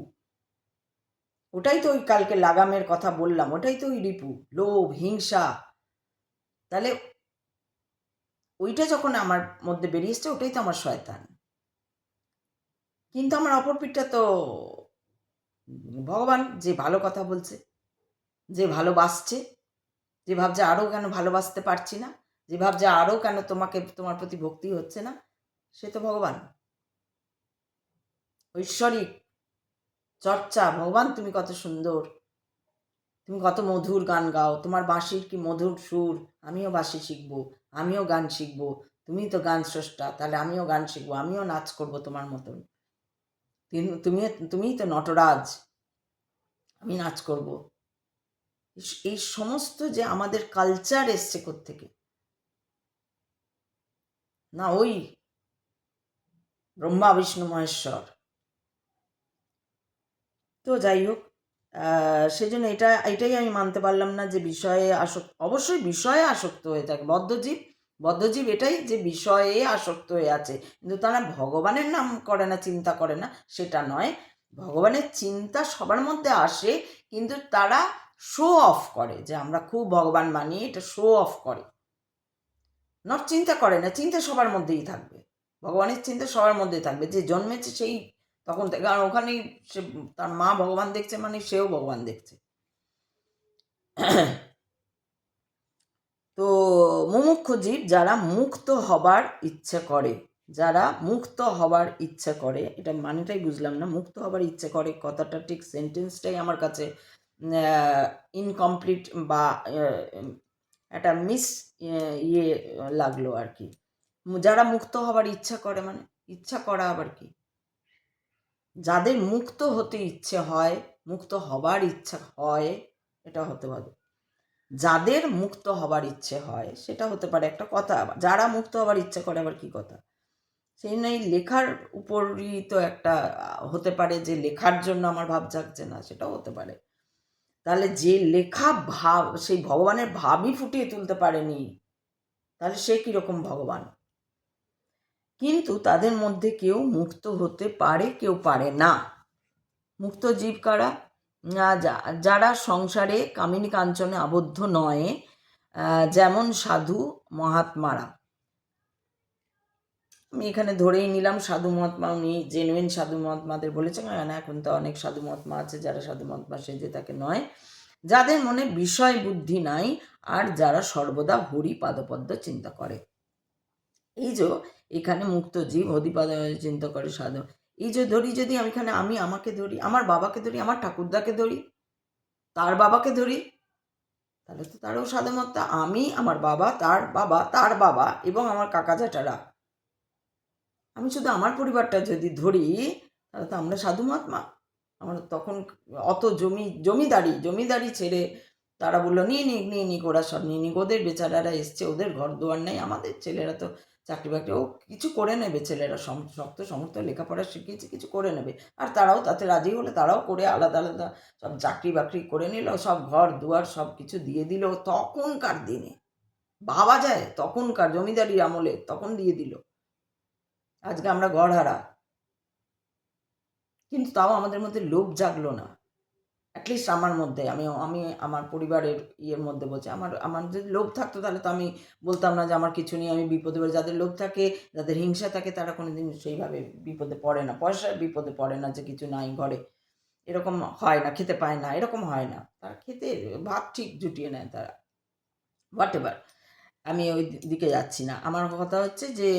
ওটাই তো ওই কালকে লাগামের কথা বললাম, ওটাই তো ওই রিপু, লোভ, হিংসা। তাহলে ওইটা যখন আমার মধ্যে বেরিয়ে এসছে, ওটাই তো আমার শয়তান। কিন্তু আমার অপর পিঠটা তো ভগবান, যে ভালো কথা বলছে, যে ভালোবাসছে, যে ভাবছে আরও কেন ভালোবাসতে পারছি না, যে ভাবছে আরও কেন তোমার প্রতি ভক্তি হচ্ছে না, সে তো ভগবান। ঐশ্বরিক চর্চা, ভগবান তুমি কত সুন্দর, তুমি কত মধুর গান গাও, তোমার বাঁশির কি মধুর সুর, আমিও বাঁশি শিখবো, আমিও গান শিখবো, তুমি তো গান স্রষ্টা, তাহলে আমিও গান শিখবো, আমিও নাচ করব তোমার মতন, তুমি তুমিই তো নটরাজ, আমি নাচ করব। এই সমস্ত যে আমাদের কালচার এসছে কোত্থেকে, না ওই ব্রহ্মা বিষ্ণু মহেশ্বর। তো যাই হোক, সেজন্য এটাই আমি মানতে পারলাম না যে বিষয়ে অবশ্যই বিষয়ে আসক্ত হয়ে থাকে বদ্ধজীব এটাই যে বিষয়ে আসক্ত হয়ে আছে, কিন্তু তারা ভগবানের নাম করে না, চিন্তা করে না, সেটা নয়। ভগবানের চিন্তা সবার মধ্যে আসে, কিন্তু তারা শো অফ করে যে আমরা খুব ভগবান মানি, এটা শো অফ করে, নট চিন্তা করে না। চিন্তা সবার মধ্যেই থাকবে, ভগবানের চিন্তা সবার মধ্যেই থাকবে, যে জন্মেছে সেই তখন থেকে, কারণ ওখানেই সে, তার মা ভগবান দেখছে মানে সেও ভগবান দেখছে। তো মুমুক্ষু জীব যারা মুক্ত হবার ইচ্ছে করে, যারা মুক্ত হবার ইচ্ছে করে, এটা মানেটাই বুঝলাম না, মুক্ত হবার ইচ্ছে করে কথাটা ঠিক সেন্টেন্সটাই আমার কাছে ইনকমপ্লিট বা একটা মিস ইয়ে লাগলো আর কি। যারা মুক্ত হবার ইচ্ছা করে, মানে ইচ্ছা করা আবার কি? যাদের মুক্ত হতে ইচ্ছে হয়, মুক্ত হবার ইচ্ছা হয়, এটা হতে পারে। যাদের মুক্ত হবার ইচ্ছে হয় সেটা হতে পারে একটা কথা, আবার যারা মুক্ত হবার ইচ্ছে করে আবার কি কথা? সেই নয় লেখার উপরই তো একটা হতে পারে যে লেখার জন্য আমার ভাব জাগছে না, সেটাও হতে পারে। তাহলে যে লেখা ভাব, সেই ভগবানের ভাবই ফুটিয়ে তুলতে পারেনি, তাহলে সে কীরকম ভগবান? কিন্তু তাদের মধ্যে কেউ মুক্ত হতে পারে, কেউ পারে না। মুক্ত জীব কারা? যারা সংসারে কামিনী কাঞ্চনে আবদ্ধ নয়, যেমন সাধু মহাত্মারা। আমি এখানে ধরেই নিলাম সাধু মহাত্মা, উনি জেনুইন সাধু মহাত্মাদের বলেছেন, না এখন তো অনেক সাধু মহাত্মা আছে যারা সাধু মহাত্মা সেজে তাকে নয়, যাদের মনে বিষয় বুদ্ধি নাই, আর যারা সর্বদা হরি পাদপদ্ম চিন্তা করে। এই যে এখানে মুক্ত জীব হরিপাদ চিন্তা করে সাধু, এই যে ধরি, যদি আমি এখানে আমাকে ধরি, আমার বাবাকে ধরি, আমার ঠাকুরদাকে ধরি, তার বাবাকে ধরি, তাহলে তো তারও সাধুমত্তা। আমি, আমার বাবা, তার বাবা এবং আমার কাকা জ্যাঠারা, আমি শুধু আমার পরিবারটা যদি ধরি, তাহলে তো আমরা সাধু মহাত্মা। আমরা তখন অত জমিদারি ছেড়ে তারা বললো নিয়ে নিক ওরা সব নিয়ে নিক, ওদের বেচারারা এসছে, ওদের ঘর দুয়ার নেই, আমাদের ছেলেরা তো চাকরি বাকরি ও কিছু করে নেবে, ছেলেরা শক্ত সমর্থ লেখাপড়া শিখিয়েছে, কিছু করে নেবে, আর তারাও তাতে রাজি হলে তারাও করে আলাদা আলাদা সব চাকরি বাকরি করে নিল, সব ঘর দুয়ার সব কিছু দিয়ে দিল। তখনকার দিনে ভাবা যায়, তখনকার জমিদারির আমলে তখন দিয়ে দিল। আজকে আমরা ঘরহারা, কিন্তু তাও আমাদের মধ্যে লোভ জাগলো না। অ্যাটলিস্ট আমার মধ্যে, আমি আমার পরিবারের ইয়ের মধ্যে বলছি, আমার যদি লোভ থাকতো তাহলে তো আমি বলতাম না যে আমার কিছু নিয়ে আমি বিপদে পড়ি। যাদের লোভ থাকে, যাদের হিংসা থাকে, তারা কোনোদিন সেইভাবে বিপদে পড়ে না, পয়সার বিপদে পড়ে না যে কিছু নাই ঘরে, এরকম হয় না, খেতে পায় না, এরকম হয় না। তারা খেতে ভাত ঠিক জুটিয়ে নেয় তারা, হোয়াট এভার। আমি ওই দিকে যাচ্ছি না। আমার কথা হচ্ছে যে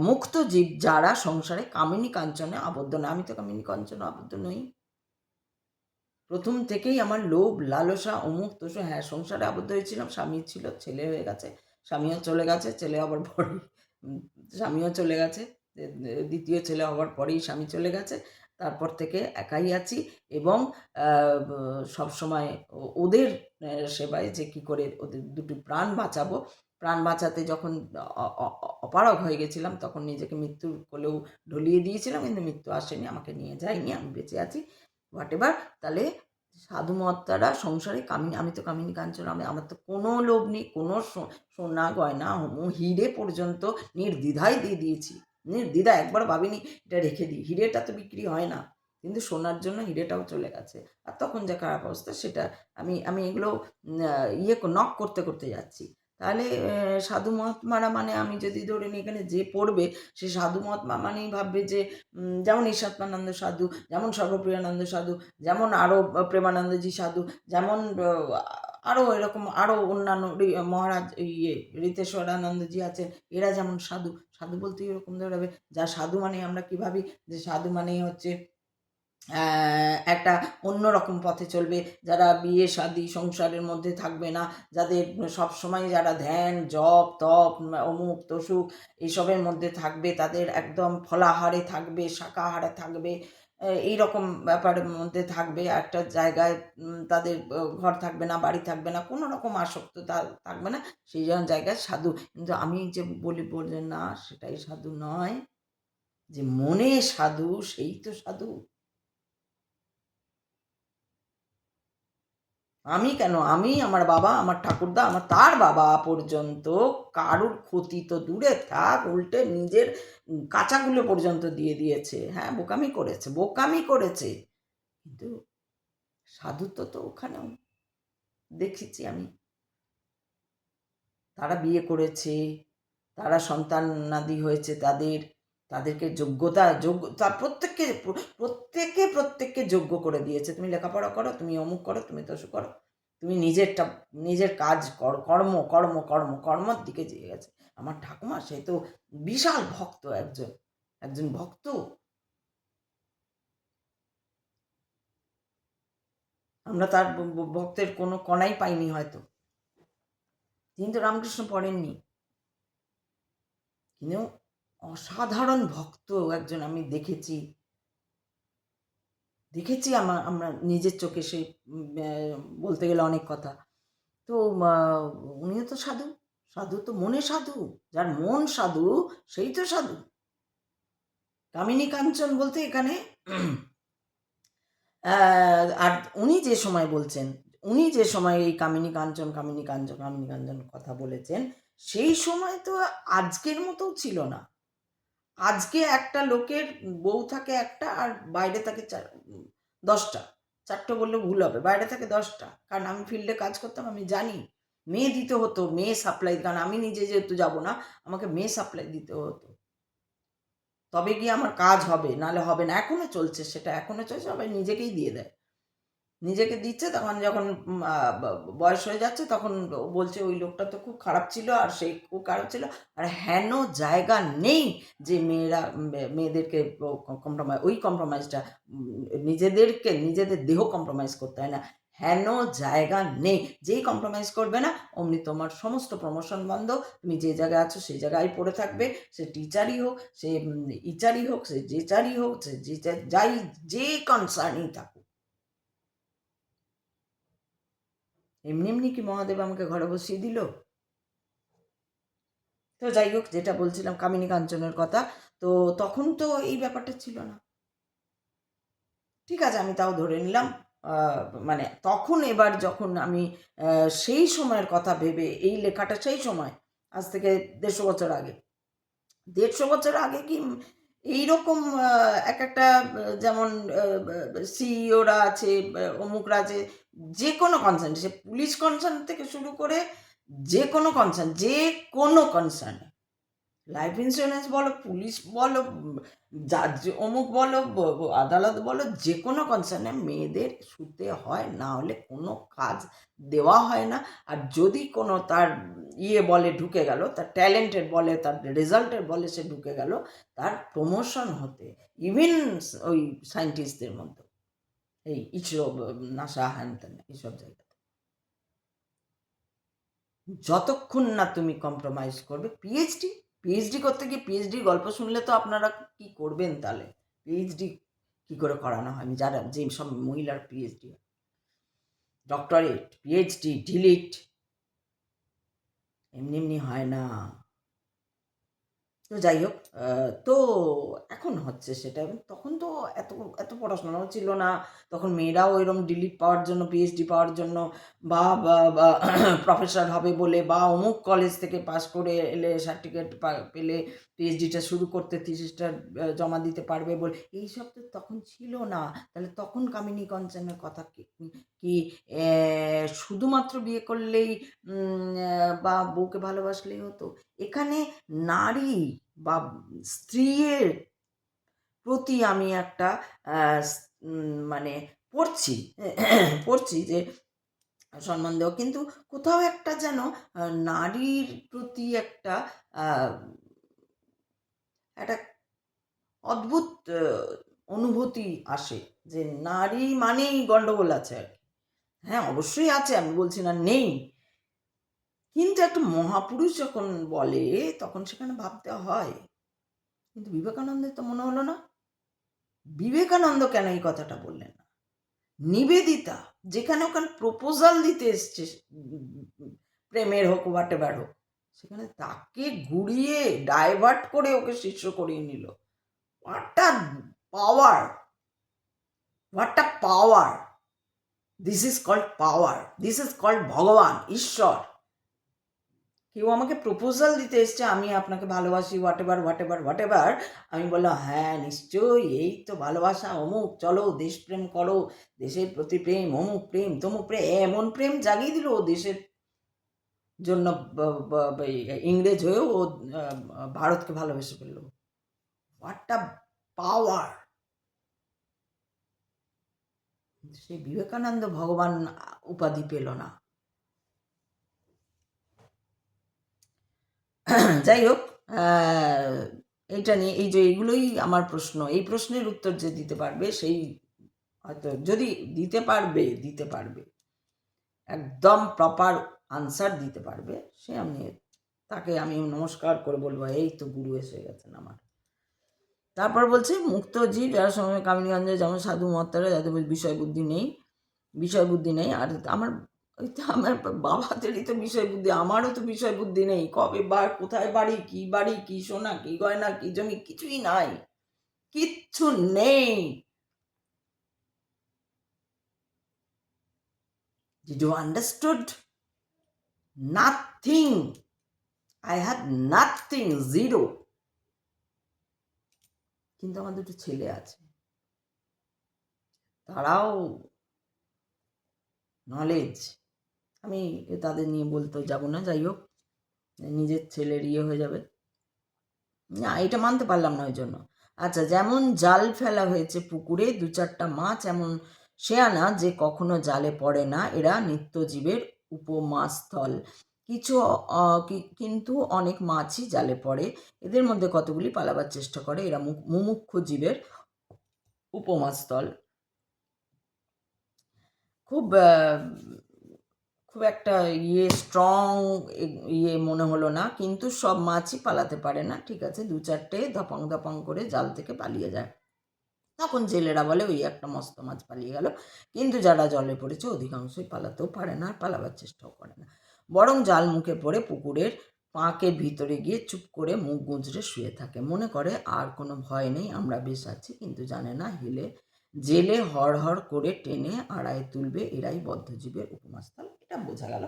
মুক্ত জীব যারা সংসারে কামিনী কাঞ্চনে আবদ্ধ না। আমি তো কামিনী কাঞ্চনে আবদ্ধ নই। প্রথম থেকেই আমার লোভ, লালসা, অমুক তসুক, হ্যাঁ সংসারে আবদ্ধ হয়েছিলাম, স্বামী ছিল, ছেলে হয়ে গেছে, স্বামীও চলে গেছে, ছেলে হবার পরেই স্বামীও চলে গেছে, দ্বিতীয় ছেলে হওয়ার পরেই স্বামী চলে গেছে। তারপর থেকে একাই আছি, এবং সবসময় ওদের সেবায় যে কী করে ওদের দুটি প্রাণ বাঁচাবো, প্রাণ বাঁচাতে যখন অপারগ হয়ে গেছিলাম, তখন নিজেকে মৃত্যুর কোলেও ঢলিয়ে দিয়েছিলাম, কিন্তু মৃত্যু আসেনি, আমাকে নিয়ে যায়নি, আমি বেঁচে আছি, হোয়াট এভার। তাহলে সাধু মহাত্মারা সংসারে আমি তো কামিনী কাঞ্চন, আমার তো কোনো লোভ নেই, কোনো সোনা গয়না হিরে পর্যন্ত নির্দ্বিধায় দিয়ে দিয়েছি, নির্দ্বিধায়, একবার ভাবিনি এটা রেখে দিই, হিরেটা তো বিক্রি হয় না, কিন্তু সোনার জন্য হিরেটাও চলে গেছে। আর তখন যা খারাপ অবস্থা সেটা আমি আমি এগুলো নক করতে করতে যাচ্ছি। তাহলে সাধু মহাত্মারা মানে আমি যদি ধরে নিই এখানে যে পড়বে সে সাধু মহাত্মা মানেই ভাববে যে যেমন ঈশ্বাত্মানন্দ সাধু, যেমন সর্বপ্রিয়ানন্দ সাধু, যেমন আরও প্রেমানন্দজি সাধু, যেমন আরও এরকম আরও অন্যান্য মহারাজ ঋতেশ্বরানন্দজি আছেন, এরা যেমন সাধু। সাধু বলতে এরকম ধরে হবে যা সাধু মানে আমরা কী ভাবি যে সাধু মানেই হচ্ছে একটা অন্যরকম পথে চলবে, যারা বিয়ে শাদী সংসারের মধ্যে থাকবে না, যাদের সবসময় যারা ধ্যান জপ তপ অমুক তসুক এইসবের মধ্যে থাকবে, তাদের একদম ফলাহারে থাকবে, শাকাহারে থাকবে, এইরকম ব্যাপারের মধ্যে থাকবে, একটা জায়গায় তাদের ঘর থাকবে না, বাড়ি থাকবে না, কোনো রকম আসক্ততা থাকবে না, সেই জন্য জায়গায় সাধু। কিন্তু আমি যে বললেন না, সেটাই সাধু নয়। যে মনে সাধু সেই তো সাধু। আমি কেন, আমি, আমার বাবা, আমার ঠাকুরদা, তার বাবা পর্যন্ত কারুর ক্ষতি তো দূরে থাক, উল্টে নিজের কাঁচাগুলো পর্যন্ত দিয়ে দিয়েছে। হ্যাঁ, বোকামি করেছে, কিন্তু সাধুত্ব তো ওখানেও দেখেছি আমি। তারা বিয়ে করেছে, তারা সন্তানাদি হয়েছে, তাদেরকে যোগ্যতা প্রত্যেককে যোগ্য করে দিয়েছে। তুমি লেখাপড়া করো, তুমি অমুক করো, তুমি তসু করো, তুমি নিজের কাজ করো, কর্মর দিকে যেয়ে গেছে। আমার ঠাকুমা সে তো বিশাল ভক্ত, একজন ভক্ত। আমরা তার ভক্তের কোনো কণাই পাইনি হয়তো, কিন্তু রামকৃষ্ণ পড়েননি, কিন্তু অসাধারণ ভক্ত একজন আমি দেখেছি আমরা নিজের চোখে। সে বলতে গেলে অনেক কথা। তো উনিও তো সাধু তো মনে সাধু, যার মন সাধু সেই তো সাধু। কামিনী কাঞ্চন বলতে এখানে আর উনি যে সময় বলছেন, উনি যে সময় এই কামিনী কাঞ্চন কথা বলেছেন, সেই সময় তো আজকের মতো ছিল না। আজকে একটা লোকের বউ থাকে একটা, আর বাইরে থাকে 10টা। 4টে বললে ভুল হবে, বাইরে থাকে 10টা। কারণ আমি ফিল্ডে কাজ করতাম, আমি জানি। মেয়ে দিতে হতো, মেয়ে সাপ্লাই, কারণ আমি নিজে যেহেতু যাব না, আমাকে মেয়ে সাপ্লাই দিতে হতো, তবে গিয়ে আমার কাজ হবে, নাহলে হবে না। এখনো চলছে সেটা, সবাই নিজেকেই দিয়ে দেয়, নিজেকে দিচ্ছে। তখন যখন বয়স হয়ে যাচ্ছে, তখন বলছে ওই লোকটা তো খুব খারাপ ছিল, আর সেই খুব খারাপ ছিল। আর হেন জায়গা নেই যে মেয়েদেরকে কম্প্রোমাইজটা, নিজেদের দেহ কম্প্রোমাইজ করতে হয় না, হেন জায়গা নেই। যেই কম্প্রোমাইজ করবে না, অমনি তোমার সমস্ত প্রমোশন বন্ধ, তুমি যে জায়গায় আছো সেই জায়গায় পড়ে থাকবে। সে টিচারই হোক, সে ইচারই হোক, সে যেচারই হোক, সে যে কনসার্নই থাকুক। এমনি কি মহাদেব আমাকে ঘরে বসিয়ে দিল? তো যাই হোক, যেটা বলছিলাম কামিনী কাঞ্চনের কথা, তো তখন তো এই ব্যাপারটা ছিল না। ঠিক আছে, আমি তাও ধরে নিলাম। মানে তখন, এবার যখন আমি সেই সময়ের কথা ভেবে, এই লেখাটা সেই সময়, আজ থেকে 150 বছর আগে, 150 বছর আগে কি এইরকম একটা যেমন সিইওরা আছে, অমুকরা আছে, যে কোনো কনসার্ন, সে পুলিশ কনসার্ন থেকে শুরু করে যে কোনো কনসার্ন, লাইফ ইন্স্যুরেন্স বলো, পুলিশ বলো, জাজ অমুক বলো, আদালত বলো, যে কোনো কনসার্নে মেয়েদের শুতে হয়, না হলে কোনো কাজ দেওয়া হয় না। আর যদি কোনো তার বলে ঢুকে গেল, তার ট্যালেন্টের বলে, তার রেজাল্টের বলে সে ঢুকে গেল, তার প্রমোশন হতে, ইভেন ওই সায়েন্টিস্টদের মধ্যে, এই ইসরো, নাসা, হ্যান ত্যান এইসব জায়গাতে, যতক্ষণ না তুমি কম্প্রোমাইজ করবে। পিএইচডি করতে গিয়ে, পিএইচডি গল্প শুনলে তো আপনারা কি করবেন তাহলে? পিএইচডি কি করে করানো হয়? আমি যে সব মহিলার পিএইচডি, ডক্টরেট, পিএইচডি, ডিলিট এমনি হয় না। তো যাই হোক, তো এখন হচ্ছে সেটা। এবং তখন তো এত এত পড়াশোনাও ছিল না। তখন মেয়েরাও এরকম ডিলিট পাওয়ার জন্য, পিএইচডি পাওয়ার জন্য, বা প্রফেসর হবে বলে, বা অমুক কলেজ থেকে পাস করে এলে সার্টিফিকেট পেলে পিএইচডিটা শুরু করতে, থিসিসটা জমা দিতে পারবে বলে, এইসব তো তখন ছিল না। তাহলে তখন কামিনী কাঞ্চনের কথা কি শুধুমাত্র বিয়ে করলেই বা বউকে ভালোবাসলেই হতো? এখানে নারী বা স্ত্রীর প্রতি আমি একটা মানে পড়ছি পড়ছি যে সম্মান দেওয়া, কিন্তু কোথাও একটা যেন নারীর প্রতি একটা একটা অদ্ভুত অনুভূতি আসে যে নারী মানেই গণ্ডগোল আছে আর কি। হ্যাঁ, অবশ্যই আছে, আমি বলছি না নেই, কিন্তু একটা মহাপুরুষ যখন বলে তখন সেখানে ভাবতে হয়। কিন্তু বিবেকানন্দের তো মনে হলো না। বিবেকানন্দ কেন এই কথাটা বললেন না? নিবেদিতা যেখানে ওখানে প্রপোজাল দিতে এসছে, প্রেমের হোক হোয়াট এভার হোক, সেখানে তাকে ঘুরিয়ে ডাইভার্ট করে ওকে শিষ্য করিয়ে নিল। What a power, what a power! This is called power, this is called Bhagwan, Ishwar. কেউ আমাকে প্রপোজাল দিতে এসছে, আমি আপনাকে ভালোবাসি, what ever what ever what ever. আমি বললাম হ্যাঁ নিশ্চয়ই, এই তো ভালোবাসা, অমুক, চলো দেশপ্রেম করো, দেশের প্রতি প্রেম, অমুক প্রেম তমুক প্রেম, এমন প্রেম জাগিয়ে দিল ও দেশের জন্য, ইংরেজ হয়েও ও ভারতকে ভালোবেসে ফেললো। হোয়াট আ পাওয়ার! সেই বিবেকানন্দ ভগবান উপাধি পেল না। যাই হোক, এইটা নিয়ে এই যে এইগুলোই আমার প্রশ্ন, এই প্রশ্নের উত্তর যে দিতে পারবে সেই হয়তো, যদি দিতে পারবে একদম প্রপার আনসার দিতে পারবে, সে আমি তাকে আমি নমস্কার করে বলবো এই তো গুরু এসে গেছেন আমার। তারপর বলছে মুক্ত জীব যারা সময় কামিনীগঞ্জে, যেমন সাধু মহাত্মারা, যাদের বিষয় বুদ্ধি নেই। আর আমার ওই তো আমার বাবাদেরই তো বিষয় বুদ্ধি, আমারও তো বিষয় বুদ্ধি নেই। কবে কোথায় বাড়ি, কি সোনা, কি গয়না, কি জমি, কিছুই নাই, কিচ্ছু নেই। Did you understood? Nothing. I had nothing, zero. কিন্তু আমার দুটো ছেলে আছে, তারাও নলেজ। আমি তাদের নিয়ে বলতে যাব না, যাই হোক, নিজের ছেলের ইয়ে হয়ে যাবে না, এটা মানতে পারলাম না ওই জন্য। আচ্ছা, যেমন জাল ফেলা হয়েছে পুকুরে 2-4টা মাছ, এমন শেয়ানা যে কখনো জালে পড়ে না, এরা নিত্যজীবের উপমাস্থল। কিন্তু অনেক মাছই জালে পড়ে, এদের মধ্যে কতগুলি পালাবার চেষ্টা করে, এরা মুমুক্ষু জীবের উপমাস্থল। খুব খুব একটা স্ট্রং মনে হলো না, কিন্তু সব মাছই পালাতে পারে না। ঠিক আছে, 2-4টে ধপাং ধপাং করে জাল থেকে পালিয়ে যায়। তখন জেলেরা বলে ওই একটা মস্ত মাছ পালিয়ে গেল, কিন্তু যারা জলে পড়েছে অধিকাংশই পালাতেও পারে না, আর পালাবার চেষ্টাও করে না, বরং জাল মুখে পড়ে পুকুরের পাঁকের ভিতরে গিয়ে চুপ করে মুখ গুঁজরে শুয়ে থাকে, মনে করে আর কোনো ভয় নেই, আমরা বেশ আছি, কিন্তু জানে না জেলে হড় করে টেনে আড়ায় তুলবে, এরাই বদ্ধজীবের উপমাস্থল। এটা বোঝা গেল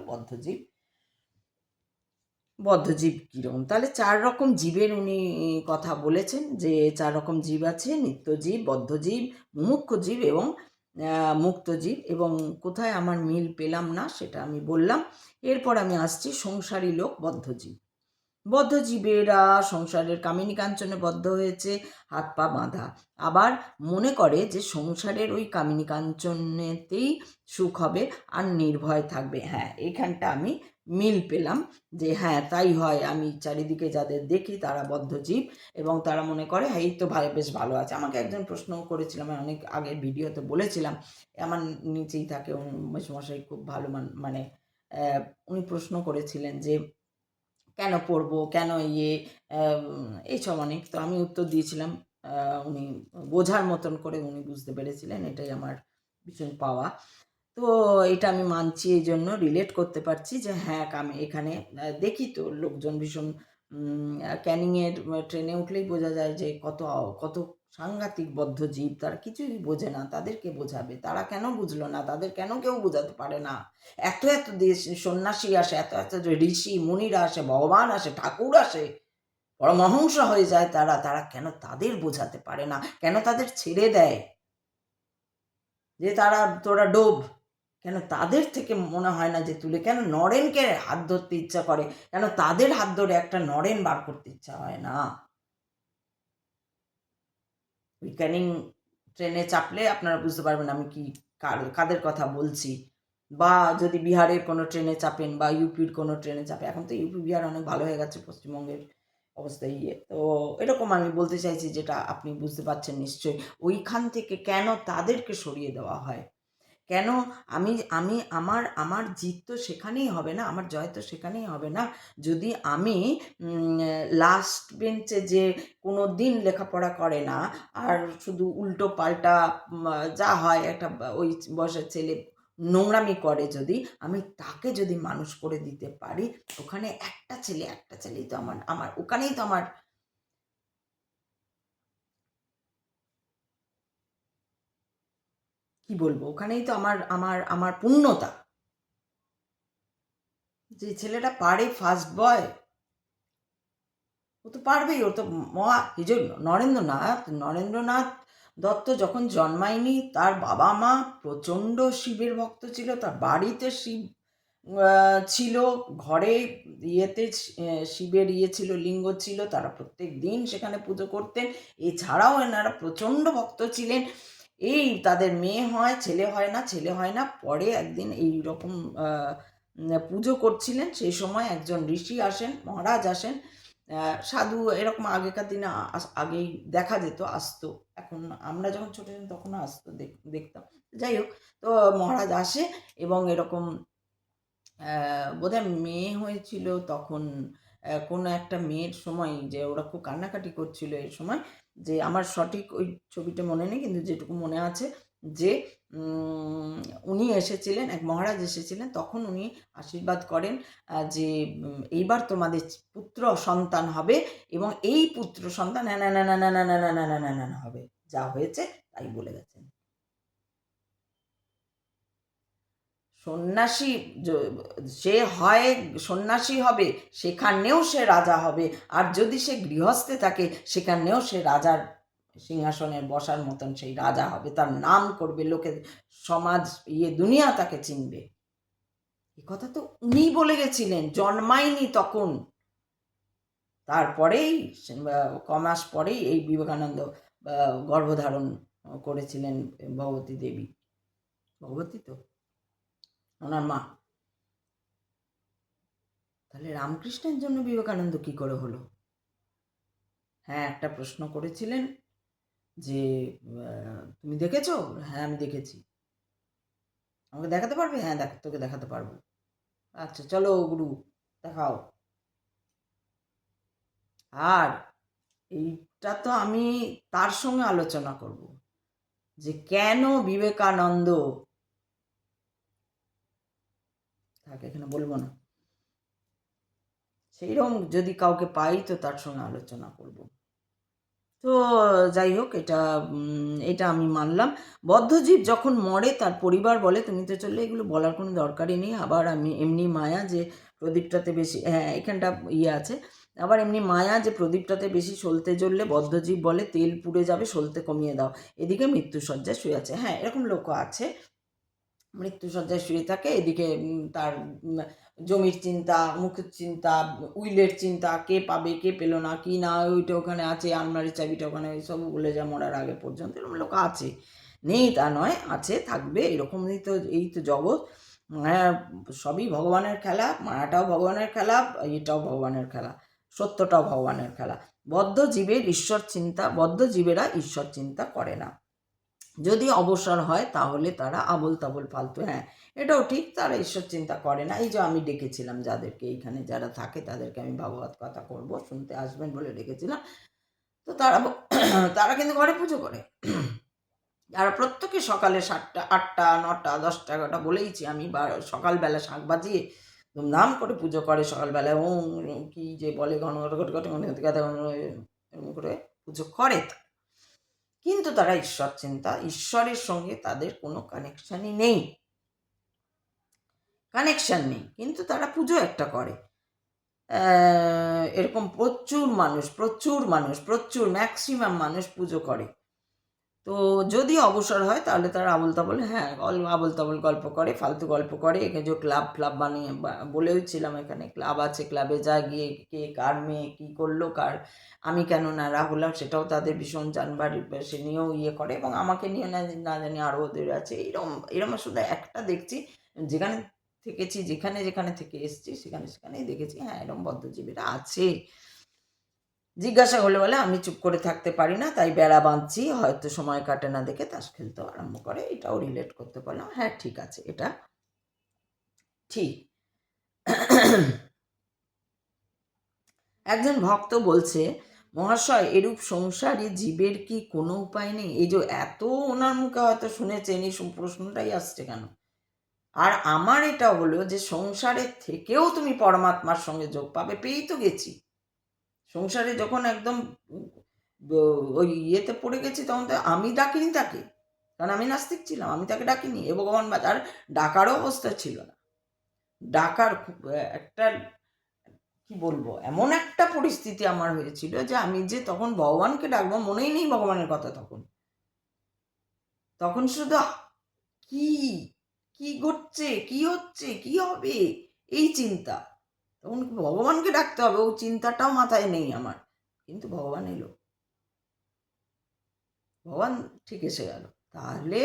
বদ্ধজীব কীরকম। তাহলে 4 রকম জীবের উনি কথা বলেছেন, যে 4 রকম জীব আছে: নিত্যজীব, বদ্ধজীব, মুমুক্ষু জীব এবং মুক্তজীব। এবং কোথায় আমার মিল পেলাম না সেটা আমি বললাম। এরপর আমি আসছি সংসারী লোক, বদ্ধজীব। বদ্ধজীবেরা সংসারের কামিনী কাঞ্চনে বদ্ধ হয়েছে, হাত পা বাঁধা, আবার মনে করে যে সংসারের ওই কামিনী কাঞ্চনেতেই সুখ হবে আর নির্ভয় থাকবে। হ্যাঁ, এইখানটা আমি মিল পেলাম যে হ্যাঁ তাই হয়। আমি চারিদিকে যাদের দেখি তারা বদ্ধজীব, এবং তারা মনে করে হ্যাঁ এই তো বেশ ভালো আছে। আমাকে একজন প্রশ্নও করেছিলাম, আমি অনেক আগের ভিডিওতে বলেছিলাম, আমার নিচেই থাকে মেসমশাই, খুব ভালো মানে উনি প্রশ্ন করেছিলেন যে কেন পড়বো, কেন এইসব অনেক। তো আমি উত্তর দিয়েছিলাম, উনি বোঝার মতন করে উনি বুঝতে পেরেছিলেন, এটাই আমার ভীষণ পাওয়া। তো এটা আমি মানছি, এই জন্য রিলেট করতে পারছি যে হ্যাঁ, আমি এখানে দেখি তো লোকজন ভীষণ ক্যানিংয়ের ট্রেনে উঠলেই বোঝা যায় যে কত কত সাংঘাতিক বদ্ধজীব, তারা কিছুই বোঝে না, তাদেরকে বোঝাবে, তারা কেন বুঝলো না, তাদের কেন কেউ বোঝাতে পারে না? এত এত দেশ সন্ন্যাসী আসে, এত এত ঋষি মুনিরা আসে, ভগবান আসে, ঠাকুর আসে, পরমহংস হয়ে যায় তারা, তারা কেন তাদের বোঝাতে পারে না? কেন তাদের ছেড়ে দেয় যে তোরা ডোব? কেন তাদের থেকে মনে হয় না যে তুলে, কেন নরেনকে হাত ধরতে ইচ্ছা করে, কেন তাদের হাত ধরে একটা নরেন বার করতে ইচ্ছা হয় না? ওই ক্যানিং ট্রেনে চাপলে আপনারা বুঝতে পারবেন আমি কি কাদের কথা বলছি। বা যদি বিহারের কোনো ট্রেনে চাপেন বা ইউপির কোনো ট্রেনে চাপে, এখন তো ইউপি বিহার অনেক ভালো হয়ে গেছে, পশ্চিমবঙ্গের অবস্থা তো এরকম আমি বলতে চাইছি, যেটা আপনি বুঝতে পারছেন নিশ্চয়ই, ওইখান থেকে কেন তাদেরকে সরিয়ে দেওয়া হয়? কেন আমি আমি আমার আমার জিত তো সেখানেই হবে না, আমার জয় তো সেখানেই হবে না, যদি আমি লাস্ট বেঞ্চে যে কোনো দিন লেখাপড়া করে না আর শুধু উল্টো পাল্টা যা হয় একটা ওই বয়সের ছেলে নোংরামি করে, যদি আমি তাকে যদি মানুষ করে দিতে পারি, ওখানে একটা ছেলেই তো আমার আমার ওখানেই তো আমার, কি বলবো, ওখানেই তো আমার আমার আমার পূর্ণতা। যে ছেলেটা পারে ফার্স্ট বয়, ও তো পারবেই, ও তো মহা এই যে নরেন্দ্রনাথ দত্ত যখন জন্মায়নি, তার বাবা মা প্রচণ্ড শিবের ভক্ত ছিল, তার বাড়িতে শিব ছিল, ঘরে ইয়েতে শিবের ছিল, লিঙ্গ ছিল, তারা প্রত্যেক দিন সেখানে পুজো করতেন। এছাড়াও এনারা প্রচণ্ড ভক্ত ছিলেন। এই তাদের মেয়ে হয়, ছেলে হয় না, পরে একদিন এই রকম পুজো করছিলেন, সেই সময় একজন ঋষি আসেন, মহারাজ আসেন, সাধু এরকম আগেকার দিনে আগেই দেখা যেত, আসতো, এখন আমরা যখন ছোটো ছিলাম তখনও আসতো, দেখতাম। যাই হোক, তো মহারাজ আসে এবং এরকম বোধহয় মেয়ে হয়েছিল তখন, কোনো একটা মেয়ের সময়, যে ওরা খুব কান্নাকাটি করছিল এই সময়, যে আমার সঠিক ওই ছবিটা মনে নেই, কিন্তু যেটুকু মনে আছে যে উনি এসেছিলেন, এক মহারাজ এসেছিলেন, তখন উনি আশীর্বাদ করেন যে এইবার তোমাদের পুত্র সন্তান হবে এবং এই পুত্র সন্তান হবে, যা হয়েছে তাই বলে গেছেন। সন্ন্যাসী সে হয়, সন্ন্যাসী হবে, সেখানেও সে রাজা হবে, আর যদি সে গৃহস্থে থাকে সেখানেও সে রাজার সিংহাসনে বসার মতন সেই রাজা হবে, তার নাম করবে, লোকে সমাজ দুনিয়া তাকে চিনবে। এ কথা তো উনি বলে গেছিলেন, জন্মায়নি তখন, তারপরেই কমাস পরেই এই বিবেকানন্দ গর্ভধারণ করেছিলেন ভগবতী দেবী, ভগবতী তো ওনার মা। তাহলে রামকৃষ্ণের জন্য বিবেকানন্দ কি করে হলো? হ্যাঁ, একটা প্রশ্ন করেছিলেন যে তুমি দেখেছো? হ্যাঁ আমি দেখেছি। আমাকে দেখাতে পারবে? হ্যাঁ তোকে দেখাতে পারবো। আচ্ছা চলো গুরু, দেখাও। আর এইটা তো আমি তার সঙ্গে আলোচনা করব যে কেন বিবেকানন্দ, তাকে এখানে বলবো না, সেইরকম যদি কাউকে পাই তো তার সঙ্গে আলোচনা করব। তো যাই হোক, এটা আমি মানলাম। বদ্ধজীব যখন মরে তার পরিবার বলে তুমি তো চললে, এগুলো বলার কোনো দরকারই নেই। আবার আমি এমনি মায়া যে প্রদীপটাতে বেশি, হ্যাঁ এখানটা আছে, আবার এমনি মায়া যে প্রদীপটাতে বেশি সলতে জ্বললে বদ্ধজীব বলে তেল পুড়ে যাবে, সলতে কমিয়ে দাও, এদিকে মৃত্যুশয্যায় শুয়ে আছে। হ্যাঁ এরকম লোকও আছে, মৃত্যুশয্যায় শুয়ে থাকে, এদিকে তার জমির চিন্তা, মুখের চিন্তা, উইলের চিন্তা, কে পাবে কে পেলো না, কি না, ওইটা ওখানে আছে, আলমারির চাবিটা ওখানে, সব বলে যা মরার আগে পর্যন্ত এরকম লোক আছে, নেই তা নয়, আছে, থাকবে, এরকমই তো, এই তো জগৎ। হ্যাঁ, সবই ভগবানের খেলা, মায়াটাও ভগবানের খেলা, এটাও ভগবানের খেলা, সত্যটাও ভগবানের খেলা। বদ্ধ জীবেরা ঈশ্বর চিন্তা করে না, যদি অবসর হয় তাহলে তারা আবোল তাবোল ফালতু, হ্যাঁ এটাও ঠিক, তারা ঈশ্বর চিন্তা করে না। এই যে আমি ডেকেছিলাম যাদেরকে, এইখানে যারা থাকে তাদেরকে আমি ভাগবত কথা করব, শুনতে আসবেন বলে ডেকেছিলাম, তো তারা তারা কিন্তু ঘরে পুজো করে, আর প্রত্যেকে সকালে 7টা 8টা 9টা 10টা 11টা বলেইছি আমি, বা সকালবেলা শাঁখ বাজিয়ে ধুমধাম করে পুজো করে সকালবেলায়, কি যে বলে এরকম করে পুজো করে। কিন্তু তারা ঈশ্বর চিন্তা, ঈশ্বরের সঙ্গে তাদের কোনো কানেকশানই নেই, কিন্তু তারা পুজো একটা করে। এরকম প্রচুর ম্যাক্সিমাম মানুষ পুজো করে। তো যদি অবসর হয় তাহলে তারা আবোল তাবোল গল্প করে, ফালতু গল্প করে। এখানে যে ক্লাব বানিয়ে বলেওছিলাম, এখানে ক্লাব আছে, ক্লাবে যায়, গিয়ে কে কার মেয়ে কী করলো, আমি কেন ন্যাড়া হলাম সেটাও তাদের ভীষণ জানবার, সে নিয়েও ইয়ে করে। এবং আমাকে নিয়ে না জানি আরও ওদের আছে। এরম শুধু একটা দেখছি, যেখানে থেকেছি, যেখানে থেকে এসছি সেখানেই দেখেছি, হ্যাঁ এরম বদ্ধজীবীরা আছে। জিজ্ঞাসা হলে বলে আমি চুপ করে থাকতে পারি না, তাই বেড়া বাঁধছি, হয়তো সময় কাটে না দেখে তাস খেলতে আরম্ভ করে। এটাও রিলেট করতে পারলাম, হ্যাঁ ঠিক আছে, এটা ঠিক। একজন ভক্ত বলছে, মহাশয় এরূপ সংসারী জীবের কি কোনো উপায় নেই? এই যে এত ওনার মুখে হয়তো শুনেছেন, এই প্রশ্নটাই আসছে কেন? আর আমার এটা হলো যে সংসারের থেকেও তুমি পরমাত্মার সঙ্গে যোগ পাবে, পেয়েই তো গেছি। সংসারে যখন একদম ওই ইয়েতে পড়ে গেছি, তখন তো আমি ডাকিনি তাকে, কারণ আমি নাস্তিক ছিলাম, আমি তাকে ডাকিনি। এ ভগবান বাজার ডাকারও অবস্থা ছিল না। ডাকার একটা কি বলবো, এমন একটা পরিস্থিতি আমার হয়েছিল যে আমি যে তখন ভগবানকে ডাকবো মনেই নেই ভগবানের কথা। তখন শুধু কি কি ঘটছে, কি হচ্ছে, কি হবে, এই চিন্তা। তখন ভগবানকে ডাকতে হবে, ও চিন্তাটাও মাথায় নেই আমার। কিন্তু ভগবান এলো, ভগবান ঠিক এসে গেল। তাহলে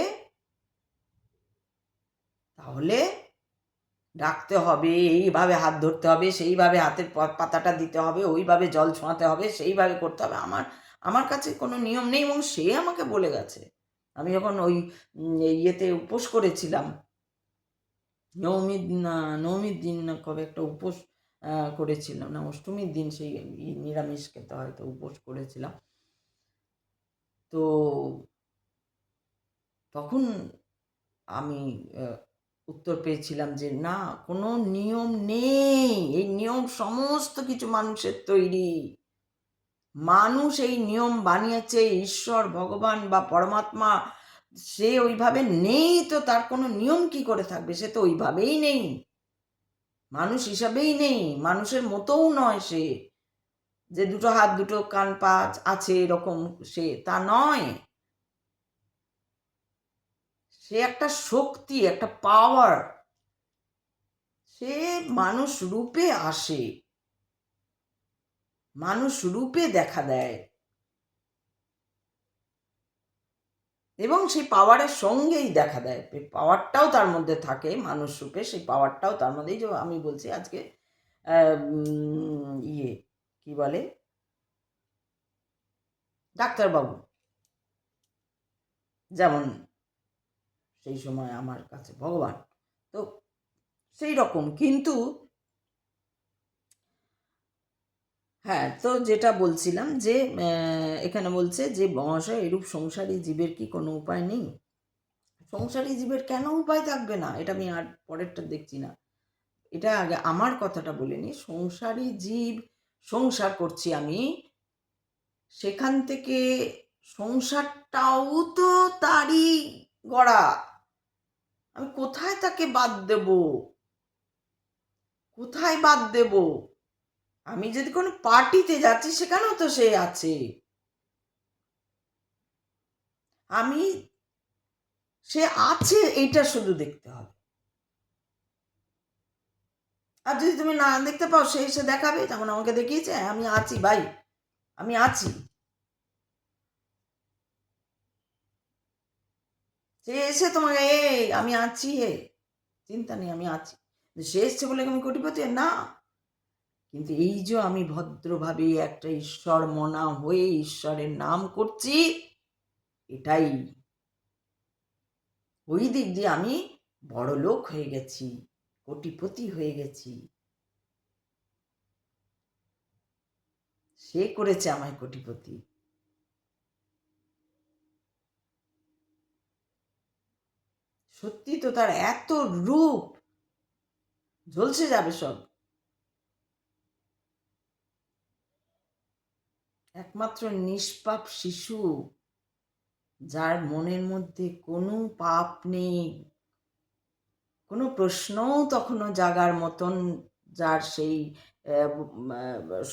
ডাকতে হবে, এইভাবে হাত ধরতে হবে, সেইভাবে হাতের পাতাটা দিতে হবে, ওইভাবে জল ছোঁয়াতে হবে, সেইভাবে করতে হবে। আমার কাছে কোনো নিয়ম নেই, এবং সে আমাকে বলে গেছে। আমি যখন ওই ইয়েতে উপোস করেছিলাম, নবমীর দিন না কবে একটা উপোস করেছিলাম, না অষ্টমীর দিন, সেই নিরামিষ খেতে হয়তো উপোস করেছিলাম। তো তখন আমি উত্তর পেয়েছিলাম যে না, কোনো নিয়ম নেই, এই নিয়ম সমস্ত কিছু মানুষের তৈরি। মানুষ এই নিয়ম বানিয়েছে, ঈশ্বর ভগবান বা পরমাত্মা সে ওইভাবে নেই, তো তার কোনো নিয়ম কি করে থাকবে? সে তো ওইভাবেই নেই, মানুষ হিসাবেই নেই, মানুষের মতোও নয় সে, যে দুটো হাত দুটো কান পা আছে এরকম, সে তা নয়। সে একটা শক্তি, একটা পাওয়ার। সে মানুষ রূপে আসে, মানুষ রূপে দেখা দেয়, এবং সেই পাওয়ারের সঙ্গেই দেখা দেয়। পাওয়ারটাও তার মধ্যে থাকে মানুষ রূপে, সেই পাওয়ারটাও তার মধ্যেই। যে আমি বলছি আজকে ইয়ে কি বলে, ডাক্তারবাবু যেমন সেই সময় আমার কাছে ভগবান, তো সেই রকম। কিন্তু হ্যাঁ, তো যেটা বলছিলাম যে এখানে বলছে যে মহাশয় এরূপ সংসারী জীবের কি কোনো উপায় নেই? সংসারী জীবের কেন উপায় থাকবে না? এটা আমি আর পরেরটা দেখছি না, এটা আগে আমার কথাটা বলে নি। সংসারী জীব, সংসার করছি আমি, সেখান থেকে সংসারটাও তো তারই গড়া। আমি কোথায় তাকে বাদ দেব? কোথায় বাদ দেব? আমি যদি কোনো পার্টিতে যাচ্ছি, সেখানেও তো সে আছে। আমি সে আছে এইটা শুধু দেখতে হবে। আর যদি তুমি না দেখতে পাও, সে এসে দেখাবে, যেমন আমাকে দেখিয়েছে, আমি আছি ভাই, আমি আছি। সে এসে তোমাকে, আমি আছি, চিন্তা নেই, আমি আছি। সে এসছে বলে আমি কোটিপতি না। কিন্তু এই যে আমি ভদ্রভাবে একটা ঈশ্বর মনা হয়ে ঈশ্বরের নাম করছি, এটাই, ওই দিক দিয়ে আমি বড় লোক হয়ে গেছি, কোটিপতি হয়ে গেছি। সে করেছে আমায় কোটিপতি। সত্যি তো, তার এত রূপ, ঝলসে যাবে সব। একমাত্র নিষ্পাপ শিশু, যার মনের মধ্যে কোনো পাপ নেই, কোনো প্রশ্নও তখনও জাগার মতন, যার সেই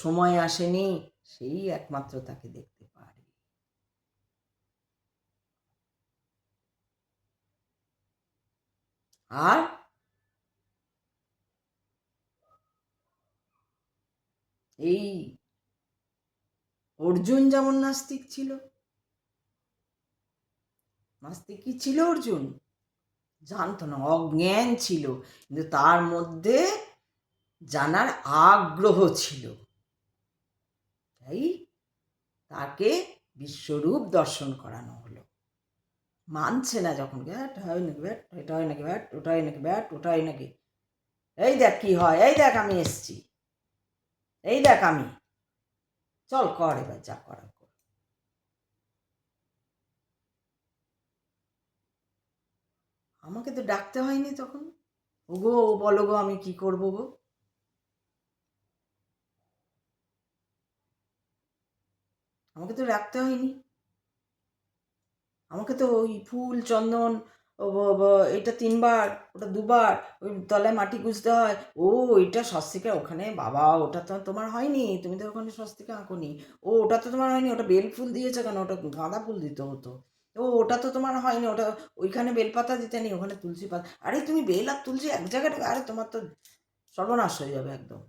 সময় আসেনি, সেই একমাত্র তাকে দেখতে পারে। আর এই অর্জুন যেমন নাস্তিক ছিল, নাস্তিক কি ছিল অর্জুন? জানতো না, অজ্ঞান ছিল, কিন্তু তার মধ্যে জানার আগ্রহ ছিল, তাই তাকে বিশ্বরূপ দর্শন করানো হলো। মানছে না যখন, ব্যাট হয় নাকি ব্যাট, এটা হয় নাকি ব্যাট, ওটা হয় নাকি ব্যাট, ওটা হয় নাকি, এই দেখ কি হয়, এই দেখ আমি এসছি, এই দেখ আমি, চল কর এবার যা করার কর। আমাকে তো ডাকতে হয়নি তখন, ওগো বলো গো আমি কি করবো গো, আমাকে তো ডাকতে হয়নি। আমাকে তো ওই ফুল চন্দন, এটা 3 বার, ওটা 2 বার, ওই তলায় মাটি গুঁজতে হয়, ও ওইটা স্বস্তিকা ওখানে, বাবা ওটা তো তোমার হয়নি, তুমি তো ওখানে স্বস্তিকা আঁকোনি, ও ওটা তো তোমার হয়নি, ওটা বেল ফুল দিয়েছে কেন, ওটা গাঁদা ফুল দিতে হতো, ও ওটা তো তোমার হয়নি, ওটা ওইখানে বেলপাতা দিতে নেই, ওখানে তুলসী পাতা, আরে তুমি বেল আর তুলসী এক জায়গায়, আরে তোমার তো সর্বনাশ হয়ে যাবে একদম।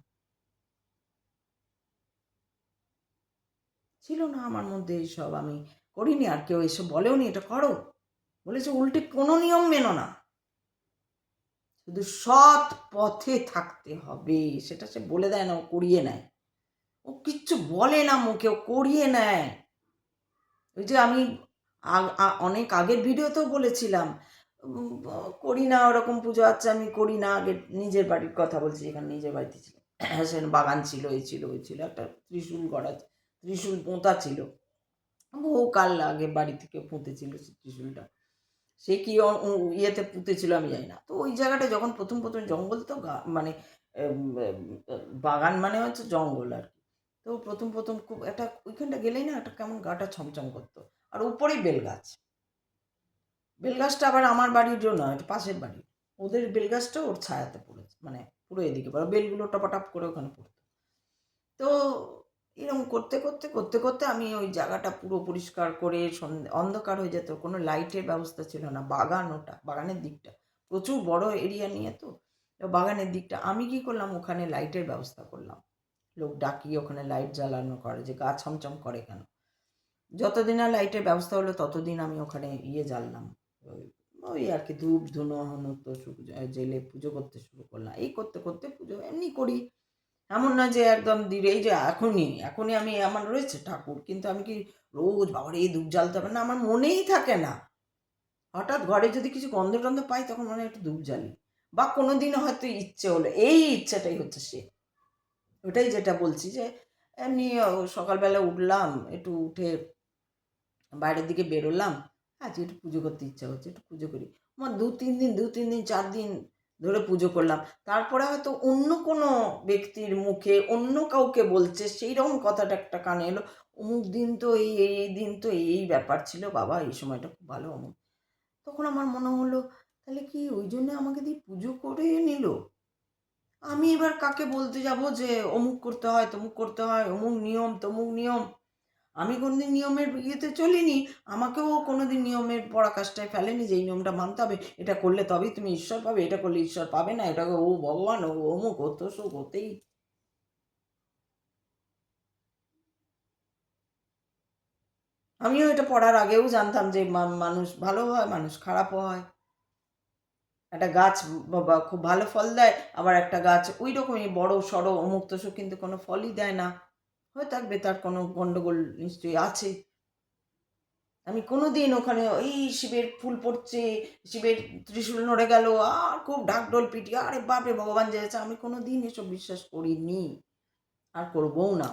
ছিল না আমার মধ্যে এইসব, আমি করিনি, আর কেউ এসব বলেও নি এটা করো, বলেছে উল্টে কোনো নিয়ম মেনো না, শুধু সৎ পথে থাকতে হবে, সেটা সে বলে দেয় না, ও করিয়ে নেয়, ও কিচ্ছু বলে না মুখে, ও করিয়ে নেয়। ওই যে আমি অনেক আগের ভিডিওতেও বলেছিলাম, করি না ওরকম পুজো, আচ্ছা আমি করি না, আগে নিজের বাড়ির কথা বলছি, এখানে নিজের বাড়িতে ছিল, সেখানে বাগান ছিল, এই ছিল ওই ছিল, একটা ত্রিশূল গড়া, ত্রিশূল পোঁতা ছিল, বহু কাল আগে বাড়ি থেকে পুঁতেছিল সেই ত্রিশূলটা, সে কি ইয়েতে পুঁতেছিল আমি জানি না। তো ওই জায়গাটা যখন প্রথম প্রথম জঙ্গল, তো মানে বাগান মানে হচ্ছে জঙ্গল আর কি, তো প্রথম প্রথম খুব একটা ওইখানটা গেলেই না একটা কেমন গাটা ছমছম করতো, আর উপরেই বেলগাছ, বেলগাছটা আবার আমার বাড়ির জন্য নয়, এটা পাশের বাড়ি, ওদের বেলগাছটা ওর ছায়াতে পড়েছে, মানে পুরো এদিকে পড়ে, বেলগুলো টপাটপ করে ওখানে পড়তো। তো এরকম করতে করতে করতে করতে আমি ওই জায়গাটা পুরো পরিষ্কার করে, অন্ধকার হয়ে যেত, কোনো লাইটের ব্যবস্থা ছিল না, বাগান, ওটা বাগানের দিকটা প্রচুর বড় এরিয়া নিয়ে, তো বাগানের দিকটা আমি কি করলাম, ওখানে লাইটের ব্যবস্থা করলাম, লোক ডাকিয়ে ওখানে লাইট জ্বালানো করে, যে গা ছমছম করে কেন, যতদিন না লাইটের ব্যবস্থা হলো ততদিন আমি ওখানে জ্বাললাম, ওই ওই আর কি ধূপ ধুনো হনুত জেলে পুজো করতে শুরু করলাম, এই করতে করতে পুজো এমনি করি, এমন না যে একদম ধীরে, এই যে এখনই এখনই আমি, আমার রয়েছে ঠাকুর, কিন্তু আমি কি রোজ বাবার এই ধূপ জ্বালতে হবে না, আমার মনেই থাকে না, হঠাৎ ঘরে যদি কিছু গন্ধ টন্ধ পাই তখন মনে হয় একটু ধূপ জ্বালি, বা কোনো দিন হয়তো ইচ্ছে হলো, এই ইচ্ছেটাই হচ্ছে সে, ওটাই যেটা বলছি যে এমনি সকালবেলা উঠলাম, একটু উঠে বাইরের দিকে বেরোলাম, আজকে একটু পুজো করতে ইচ্ছা করছে, একটু পুজো করি, আমার 2-3 দিন 4 দিন ধরে পুজো করলাম, তারপরে হয়তো অন্য কোনো ব্যক্তির মুখে অন্য কাউকে বলছে, সেই রকম কথাটা একটা কানে এলো, অমুক দিন তো এই দিন তো এই ব্যাপার ছিল, বাবা এই সময়টা খুব ভালো অমুক, তখন আমার মনে হলো তাহলে কি ওই জন্য আমাকে দিয়ে পুজো করে নিল, আমি এবার কাকে বলতে যাব যে অমুক করতে হয়, তমুক করতে হয়, অমুক নিয়ম তমুক নিয়ম, আমি কোনোদিন নিয়মের ইয়েতে চলিনি, আমাকেও কোনোদিন নিয়মের পরাকাষ্ঠায় ফেলেনি যে এই নিয়মটা মানতে হবে, এটা করলে তবেই তুমি ঈশ্বর পাবে, এটা করলে ঈশ্বর পাবে না, এটা ও ভগবান, ও অমুক, ও তো সুখ হতেই। আমিও এটা পড়ার আগেও জানতাম যে মানুষ ভালো হয়, মানুষ খারাপও হয়, একটা গাছ বাবা খুব ভালো ফল দেয়, আবার একটা গাছ ওই রকমই বড় সড়ো অমুক তসুক, কিন্তু কোনো ফলই দেয় না, হয়ে থাকবে তার কোনো গন্ডগোল নিশ্চয়ই আছে। আমি কোনোদিন ওখানে ওই শিবের ফুল পড়ছে, শিবের ত্রিশূল নড়ে গেল, আর খুব ঢাকঢোল পিটিয়ে, আরে বাপরে ভগবান জেগেছে, আমি কোনোদিন এসব বিশ্বাস করিনি, আর করবও না,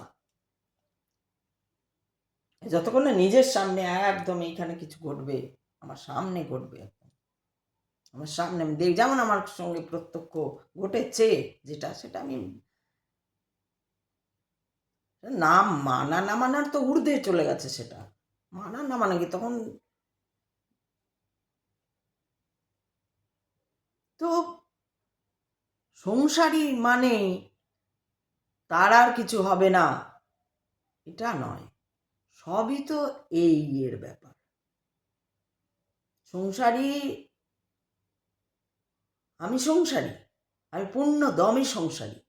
যতক্ষণ না নিজের সামনে একদম এইখানে কিছু ঘটবে, আমার সামনে ঘটবে একদম, আমার সামনে আমি যেমন আমার সঙ্গে প্রত্যক্ষ ঘটেছে যেটা, সেটা আমি না মানা না মানার তো ঊর্ধ্বে চলে গেছে সেটা। মানা না মানা কি তখন তো সংসারী মানে তার আর কিছু হবে না এটা নয়, সবই তো এই এর ব্যাপার। সংসারী, আমি সংসারী, আমি পূর্ণ দমে সংসারী।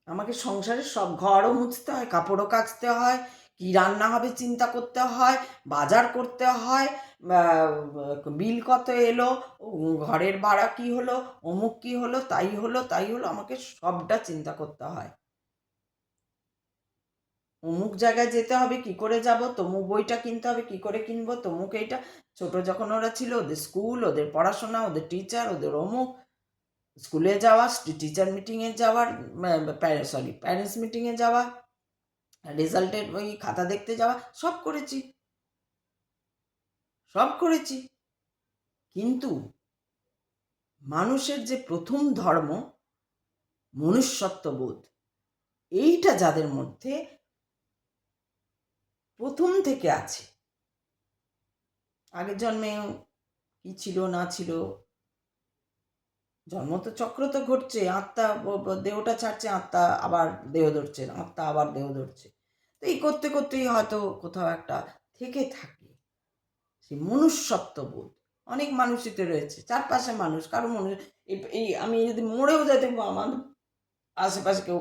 আমাকে সংসারের সব ঘরও মুছতে হয়, কাপড়ও কাচতে হয়, কি রান্না হবে চিন্তা করতে হয়, বাজার করতে হয়, বিল কত এলো, ঘরের ভাড়া কি হলো, অমুক কি হলো, তাই হলো তাই হলো, আমাকে সবটা চিন্তা করতে হয়। অমুক জায়গায় যেতে হবে, কি করে যাব, তমুক বইটা কিনতে হবে, কি করে কিনবো, তমুক এইটা। ছোট যখন ওরা ছিল, ওদের স্কুল, ওদের পড়াশোনা, ওদের টিচার, ওদের অমুক, স্কুলে যাওয়া, টিচার মিটিংয়ে যাওয়ার, প্যারেন্টস মিটিংয়ে যাওয়া, রেজাল্টের ওই খাতা দেখতে যাওয়া, সব করেছি, সব করেছি। কিন্তু মানুষের যে প্রথম ধর্ম মনুষ্যত্ববোধ, এইটা যাদের মধ্যে প্রথম থেকে আছে, আগের জন্মে কি ছিল না ছিল, জন্ম তো চক্র তো ঘটছে, আত্মা দেহটা ছাড়ছে, আত্মা আবার দেহ ধরছে, আত্মা আবার দেহ ধরছে, তো এই করতে করতেই হয়তো কোথাও একটা থেকে থাকে সেই মনুষ্যত্ববোধ। অনেক মানুষই তো রয়েছে, চারপাশে মানুষ, কারো মানুষ, এই আমি যদি মরেও যাই দেখবো আমার আশেপাশে কেউ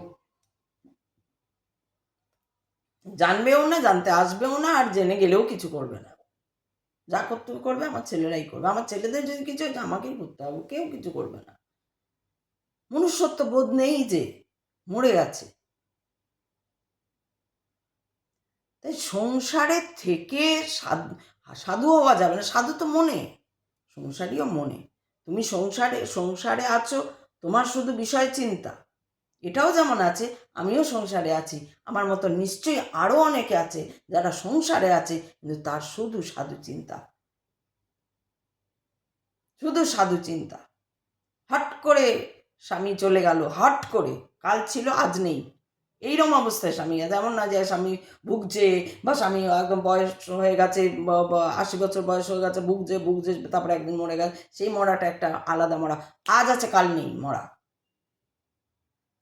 জানবেও না, জানতে আসবেও না, আর জেনে গেলেও কিছু করবে না। যা করতে করবে আমার ছেলেরাই করবে, আমার ছেলেদের যদি কিছু হয় আমাকেই করতে হবে, কেউ কিছু করবে না। মনুষ্যত্ব বোধ নেই, যে মরে গেছে। তাই সংসারের থেকে সাধু হওয়া যাবে না, সাধু তো মনে, সংসারীও মনে। তুমি সংসারে সংসারে আছো, তোমার শুধু বিষয় চিন্তা, এটাও যেমন আছে, আমিও সংসারে আছি, আমার মতো নিশ্চয়ই আরও অনেকে আছে যারা সংসারে আছে, কিন্তু তার শুধু সাধু চিন্তা, শুধু সাধু চিন্তা। হট করে স্বামী চলে গেল, হট করে, কাল ছিল আজ নেই, এইরকম অবস্থায় স্বামী আছে, এমন না যে স্বামী ভুগছে, বা স্বামী একদম বয়স হয়ে গেছে, 80 বছর বয়স হয়ে গেছে, ভুগছে ভুগছে, তারপরে একদিন মরে গেছে, সেই মরাটা একটা আলাদা মরা, আজ আছে কাল নেই মরা।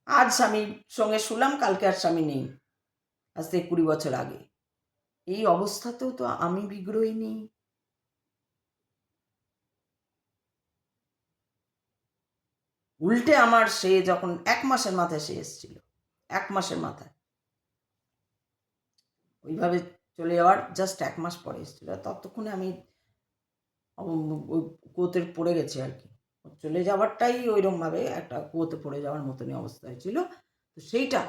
আজ স্বামীর সঙ্গে শুলাম, কালকে আর স্বামী নেই, আজ থেকে 20 বছর আগে। এই অবস্থাতেও তো আমি বিগ্রহী নেই। উল্টে আমার সে যখন 1 মাসের মাথায় সে এসেছিল, 1 মাসের মাথায়, ওইভাবে চলে যাওয়ার জাস্ট 1 মাস পরে এসেছিল, ততক্ষণে আমি কুয়োতে পড়ে গেছি আর কি। চলে যাওয়ারটাই ওইরকমভাবে একটা কুয়োতে পড়ে যাওয়ার মতনই অবস্থা হয়েছিল। তো সেইটা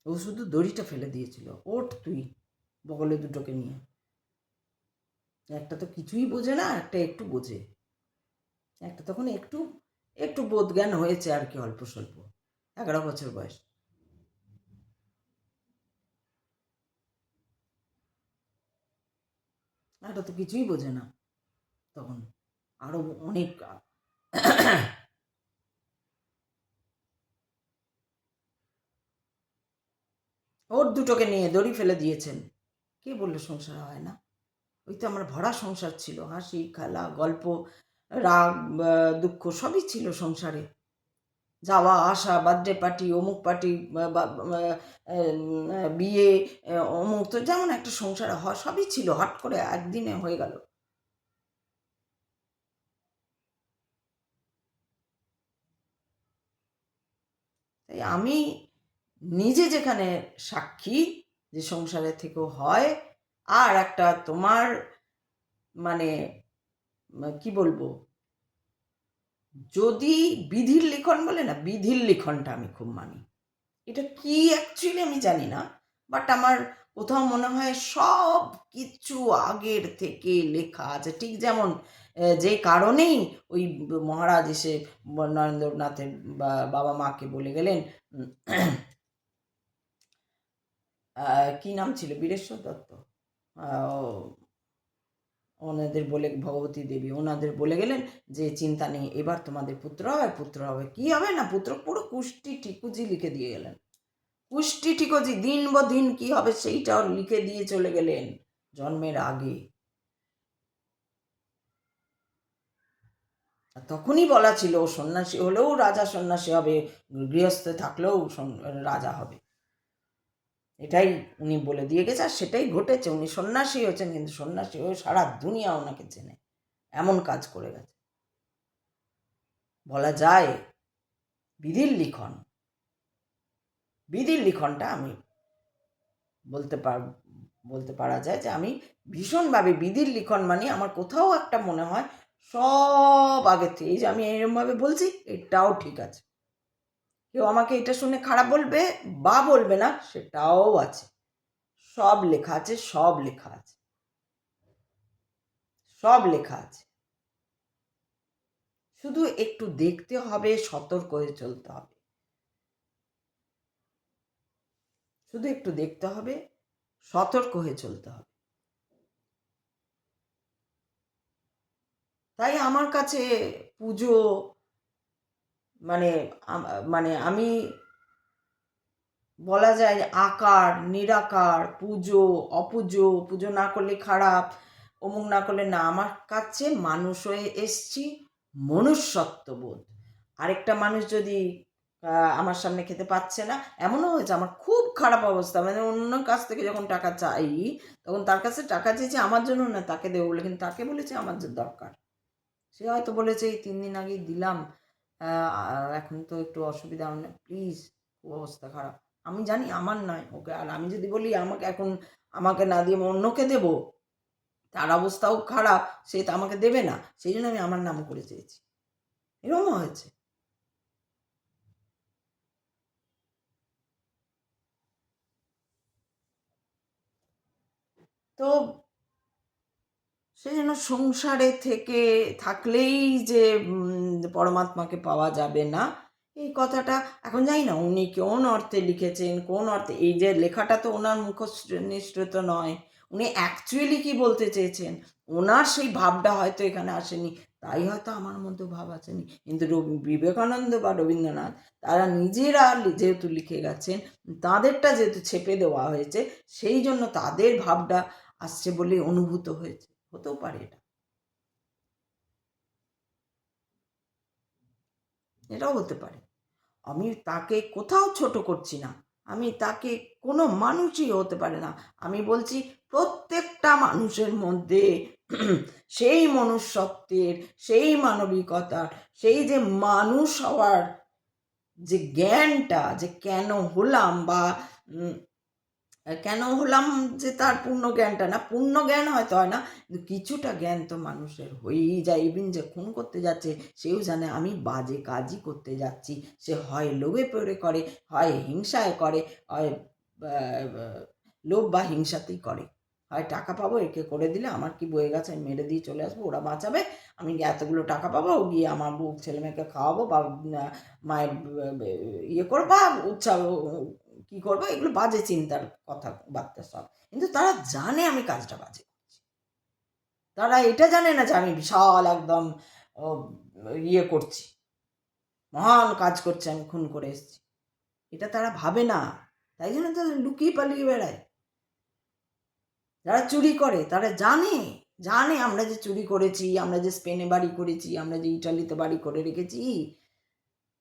ও শুধু দড়িটা ফেলে দিয়েছিল, ওঠ তুই, বগলে দুটোকে নিয়ে। একটা তো কিছুই বোঝে না, একটা একটু বোঝে, একটা তখন একটু একটু বোধ জ্ঞান হয়েছে আর কি, অল্প স্বল্প, 11 বছর বয়স। একটা তো কিছুই বোঝে না তখন, আরো অনেক ওর দুটোকে নিয়ে দড়ি ফেলে দিয়েছেন। কে বললো সংসার হয় না? ওই তো আমার ভরা সংসার ছিল, হাসি খেলা গল্প, রাগ দুঃখ সবই ছিল সংসারে, যাওয়া আসা, বার্থডে পার্টি, অমুক পার্টি, বিয়ে, অমুক, তো যেমন একটা সংসারে হয় সবই ছিল, হট করে একদিনে হয়ে গেল। তাই আমি নিজে যেখানে সাক্ষী যে সংসারে থেকেও হয়, আর একটা তোমার মানে কি বলবো, যদি বিধির লিখন বলে না, বিধির লিখনটা আমি খুব মানি। এটা কি অ্যাকচুয়ালি আমি জানি না, বাট আমার কোথাও মনে হয় সব কিছু আগের থেকে লেখা আছে, ঠিক যেমন যে কারণেই ওই মহারাজ এসে নরেন্দ্রনাথের বাবা মাকে বলে গেলেন, কি নাম ছিল, বীরেশ্বর দত্ত, ওনাদের বলে, ভগবতী দেবী ওনাদের বলে গেলেন যে চিন্তা নেই, এবার তোমাদের পুত্র হবে, পুত্র হবে। কি হবে না পুত্র, পুরো কুষ্টি ঠিকুজি লিখে দিয়ে গেলেন। কুষ্টি ঠিকুজি দিন দিন কি হবে সেইটাও লিখে দিয়ে চলে গেলেন জন্মের আগে। তখনই বলা ছিল সন্ন্যাসী হলেও রাজা সন্ন্যাসী হবে, গৃহস্থে থাকলেও রাজা হবে, এটাই উনি বলে দিয়ে গেছে। আর সেটাই ঘটেছে, উনি সন্ন্যাসী হয়েছেন, কিন্তু সন্ন্যাসী হয়ে সারা দুনিয়া ওনাকে চেনে, এমন কাজ করে গেছে। বলা যায় বিধির লিখনটা আমি বলতে পারা যায় যে আমি ভীষণভাবে বিধির লিখন মানে আমার কোথাও একটা মনে হয় সব আগে থেকে, এই যে আমি এরকমভাবে বলছি এটাও ঠিক আছে, কেউ আমাকে এটা শুনে খারাপ বলবে বা বলবে না সেটাও আছে, সব লেখা আছে, সব লেখা আছে, সব লেখা আছে। শুধু একটু দেখতে হবে, সতর্ক হয়ে চলতে হবে, শুধু একটু দেখতে হবে, সতর্ক হয়ে চলতে হবে। তাই আমার কাছে পুজো মানে মানে আমি বলা যায় আকার নিরাকার, পুজো অপুজো, পুজো না করলে খারাপ, অমুক না করলে না, আমার কাছে মানুষ হয়ে এসছি, মনুষ্যত্ববোধ। আরেকটা মানুষ যদি আমার সামনে খেতে পাচ্ছে না, এমনও হয়েছে আমার খুব খারাপ অবস্থা, মানে অন্য কাছ থেকে যখন টাকা চাই তখন তার কাছে টাকা চেয়েছি আমার জন্য না, তাকে দেবো বলে, কিন্তু তাকে বলেছে আমার যে দরকার, সে হয়তো বলেছে এই 3 দিন আগেই দিলাম, এখন তো একটু অসুবিধা, হবে না প্লিজ, খুব অবস্থা খারাপ। আমি জানি আমার নয় ওকে, আর আমি যদি বলি আমাকে এখন, আমাকে না দিয়ে অন্যকে দেবো, তার অবস্থাও খারাপ, সে তো আমাকে দেবে না, সেই জন্য আমি আমার নাম করে চেয়েছি, এরকমও হয়েছে। তো সেই জন্য সংসারে থেকে থাকলেই যে পরমাত্মাকে পাওয়া যাবে না, এই কথাটা এখন জানি না উনি কোন অর্থে লিখেছেন, কোন অর্থে, এই যে লেখাটা তো ওনার মুখনিসৃত নয়, উনি অ্যাকচুয়ালি কি বলতে চেয়েছেন, ওনার সেই ভাবটা হয়তো এখানে আসেনি, তাই হয়তো আমার মধ্যে ভাব আসেনি, কিন্তু বিবেকানন্দ বা রবীন্দ্রনাথ তারা নিজেরা যেহেতু লিখে গেছেন, তাদেরটা যেহেতু ছেপে দেওয়া হয়েছে, সেই জন্য তাদের ভাবটা আসছে বলে অনুভূত হয়েছে, হতেও পারে এটা, এটাও হতে পারে। আমি তাকে কোথাও ছোট করছি না, আমি তাকে, কোনো মানুষই হতে পারে না, আমি বলছি প্রত্যেকটা মানুষের মধ্যে সেই মনুষ্যত্বের, সেই মানবিকতার, সেই যে মানুষ হওয়ার যে জ্ঞানটা, যে কেন হলাম বা কেন হলাম, যে তার পূর্ণ জ্ঞানটা না, পূর্ণ জ্ঞান হয়তো হয় না, কিন্তু কিছুটা জ্ঞান তো মানুষের হয়েই যায়। ইভিন যে খুন করতে যাচ্ছে সেও জানে আমি বাজে কাজই করতে যাচ্ছি, সে হয় লোভে পড়ে করে, হয় হিংসায় করে, হয় লোভ বা হিংসাতেই করে, হয় টাকা পাবো একে করে দিলে আমার কি বয়ে গেছে, আমি মেরে দিয়ে চলে আসবো, ওরা বাঁচাবে, আমি এতগুলো টাকা পাবো, গিয়ে আমার বউ ছেলে মেয়েকে খাওয়াবো বা মায়ের ইয়ে করবো বা উৎসাহ কি করবো, এগুলো বাজে চিন্তার কথাবার্তা সব, কিন্তু তারা জানে আমি কাজটা বাজে করছি, তারা এটা জানে না যে আমি বিশাল একদম ইয়ে করছি, মহান কাজ করছি, আমি খুন করে এসেছি, এটা তারা ভাবে না, তাই জন্য তারা লুকিয়ে পালিয়ে বেড়ায়। যারা চুরি করে তারা জানে, জানে আমরা যে চুরি করেছি, আমরা যে স্পেনে বাড়ি করেছি, আমরা যে ইটালিতে বাড়ি করে রেখেছি,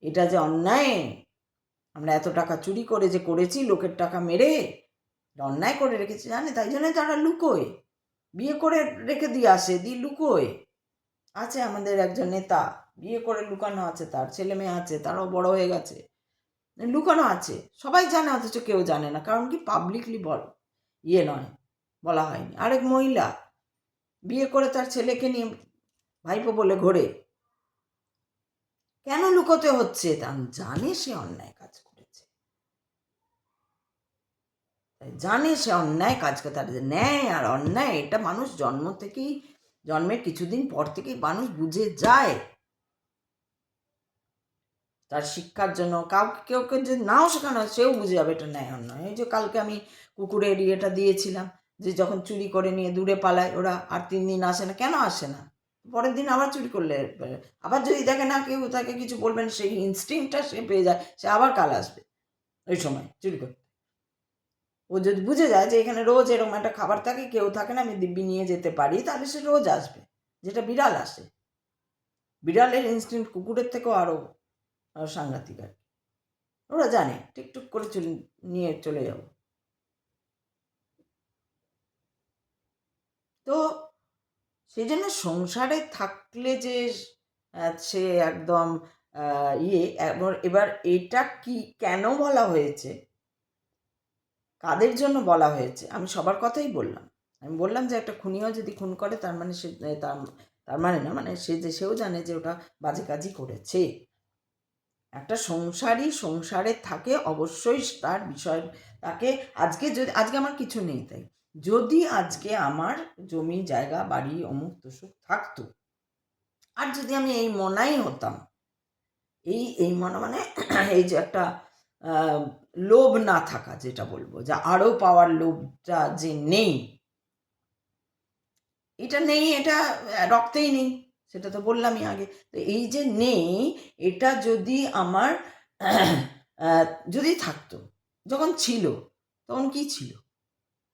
এটা যে অন্যায়, আমরা এত টাকা চুরি করে যে করেছি, লোকের টাকা মেরে অন্যায় করে রেখেছে জানে, তাই জন্য তারা লুকোয়, বিয়ে করে রেখে দিয়ে আসে, দিয়ে লুকোয়। আছে আমাদের একজন নেতা, বিয়ে করে লুকানো আছে, তার ছেলে মেয়ে আছে, তারাও বড় হয়ে গেছে, লুকানো আছে, সবাই জানে অথচ কেউ জানে না, কারণ কি পাবলিকলি ইয়ে নয়, বলা হয়নি। আরেক মহিলা বিয়ে করে তার ছেলেকে নিয়ে ভাইপো বলে ঘোরে, কেন লুকোতে হচ্ছে, তা জানে সে অন্যায় কাজ করেছে, জানে সে অন্যায় কাজ করে, তার যে ন্যায় আর অন্যায় এটা মানুষ জন্মের কিছুদিন পর থেকেই মানুষ বুঝে যায়, তার শিক্ষার জন্য কেউ যদি নাও শেখানো হয় সেও বুঝে যাবে এটা ন্যায় অন্যায়। এই যে কালকে আমি কুকুরের ইয়েটা দিয়েছিলাম, যে যখন চুরি করে নিয়ে দূরে পালায় ওরা, আর 3 দিন আসে না। কেন আসে না? পরের দিন আবার চুরি করলে, আবার যদি দেখে না কেউ তাকে কিছু বলবেন, সেই ইনস্টিংক্টটা সে পেয়ে যায়, সে আবার কাল আসবে ওই সময় চুরি করতে। ও যদি বুঝে যায় যে এখানে রোজ এরকম একটা খাবার থাকে, কেউ থাকে না, আমি দিব্যি নিয়ে যেতে পারি, তাহলে সে রোজ আসবে। যেটা বিড়াল আসে, বিড়ালের ইনস্টিংক্ট কুকুরের থেকেও আরও সাংঘাতিক আর কি। ওরা জানে টিকটুক করে নিয়ে চলে যাব। তো সেই জন্য সংসারে থাকলে যে সে একদম এবার এটা কি কেন বলা হয়েছে, কাদের জন্য বলা হয়েছে, আমি সবার কথাই বললাম। আমি বললাম যে একটা খুনিও যদি খুন করে, তার মানে সে তার তার মানে না, মানে সেও জানে যে ওটা বাজে কাজই করেছে। একটা সংসারে থাকে, অবশ্যই তার বিষয় তাকে, আজকে আমার কিছু নেই, তাই যদি আজকে আমার জমি জায়গা বাড়ি অমুক তসুক থাকতো, আর যদি আমি এই মনাই হতাম, এই মনা মানে এই যে একটা লোভ না থাকা, যেটা বলবো, যে আরও পাওয়ার লোভটা যে নেই, এটা নেই, এটা রক্তেই নেই, সেটা তো বললামই আগে। তো এই যে নেই, এটা যদি আমার যদি থাকতো, যখন ছিল, তখন কি ছিল,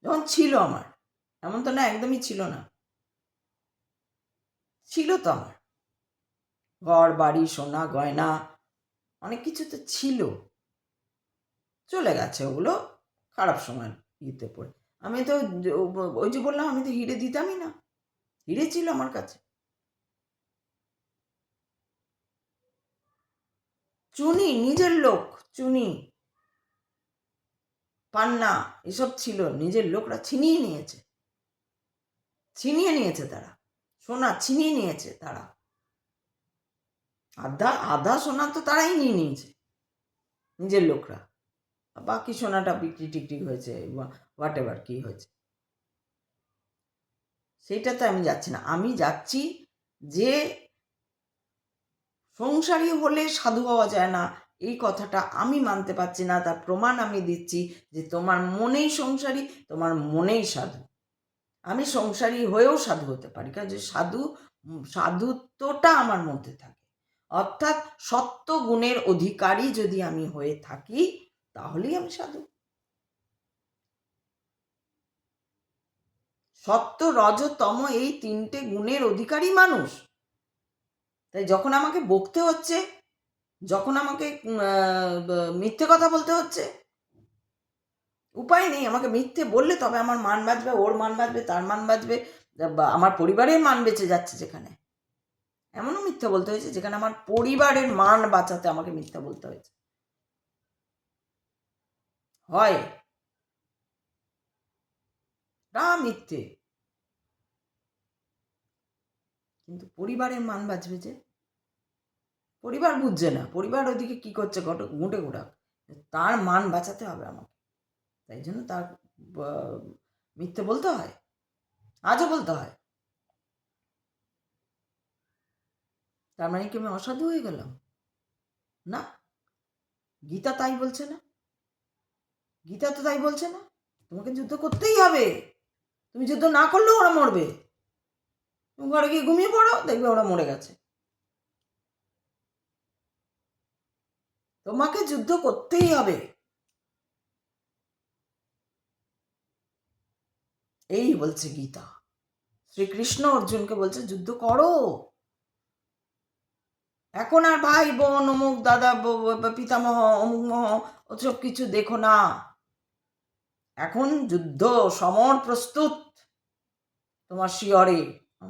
যখন ছিল আমার, এমন তো না একদমই ছিল না, ছিল তো আমার ঘর বাড়ি সোনা গয়না অনেক কিছু তো ছিল, চলে গেছে ওগুলো খারাপ সময় ইতে পড়ে। আমি তো ওই যে বললাম, আমি তো হিরে দিতামই না, হিরে ছিল আমার কাছে, চুনি, নিজের লোক, চুনি পান্না এসব ছিল, নিজের লোকরা ছিনিয়ে নিয়েছে তারা, সোনা ছিনিয়ে নিয়েছে তারা, আধা সোনা তো তারাই নিয়ে নিয়েছে নিজের লোকরা, বাকি সোনাটা বিক্রি টিক্রি হয়েছে, হোয়াট এভার কি হয়েছে, সেইটাতে আমি যাচ্ছি না। আমি যাচ্ছি যে সংসারী হলে সাধু হওয়া যায় না, এই কথাটা আমি মানতে পারছি না। তার প্রমাণ আমি দিচ্ছি যে তোমার মনেই সংসারী, তোমার মনেই সাধু। আমি সংসারী হয়েও সাধু হতে পারি, কারণ যে সাধুত্বটা আমার মধ্যে থাকে, অর্থাৎ সত্য গুণের অধিকারী যদি আমি হয়ে থাকি, তাহলেই আমি সাধু। সত্য রজ তম এই 3টে গুণের অধিকারী মানুষ। তাই যখন আমাকে বকতে হচ্ছে, যখন আমাকে মিথ্যে কথা বলতে হচ্ছে, উপায় নেই, আমাকে মিথ্যে বললে তবে আমার মান বাঁচবে, ওর মান বাঁচবে, তার মান বাঁচবে, আমার পরিবারের মান বেঁচে যাচ্ছে। যেখানে এমনও মিথ্যা বলতে হয়েছে যেখানে আমার পরিবারের মান বাঁচাতে আমাকে মিথ্যা বলতে হয়েছে, হয় না মিথ্যে, কিন্তু পরিবারের মান বাঁচবে, যে পরিবার বুঝছে না, পরিবার ওদিকে কি করছে ঘুঁটে ঘুরাক, তার মান বাঁচাতে হবে আমাকে, তাই জন্য তার মিথ্যে বলতে হয়, আজও বলতে হয়। তার মানে কি আমি অসাধু হয়ে গেলাম? না, গীতা তাই বলছে না, গীতা তো তাই বলছে না, তোমাকে যুদ্ধ করতেই হবে, তুমি যুদ্ধ না করলেও ওরা মরবে, তুমি ঘরে গিয়ে ঘুমিয়ে পড়ো, দেখবে ওরা মরে গেছে। তোমাকে যুদ্ধ করতেই হবে, এই বলছে গীতা। শ্রীকৃষ্ণ অর্জুনকে বলছে যুদ্ধ করো, এখন আর ভাই বোন অমুক দাদা পিতামহ অমুক মহ ওসব কিছু দেখো না, এখন যুদ্ধ, সমর প্রস্তুত তোমার শিয়রে,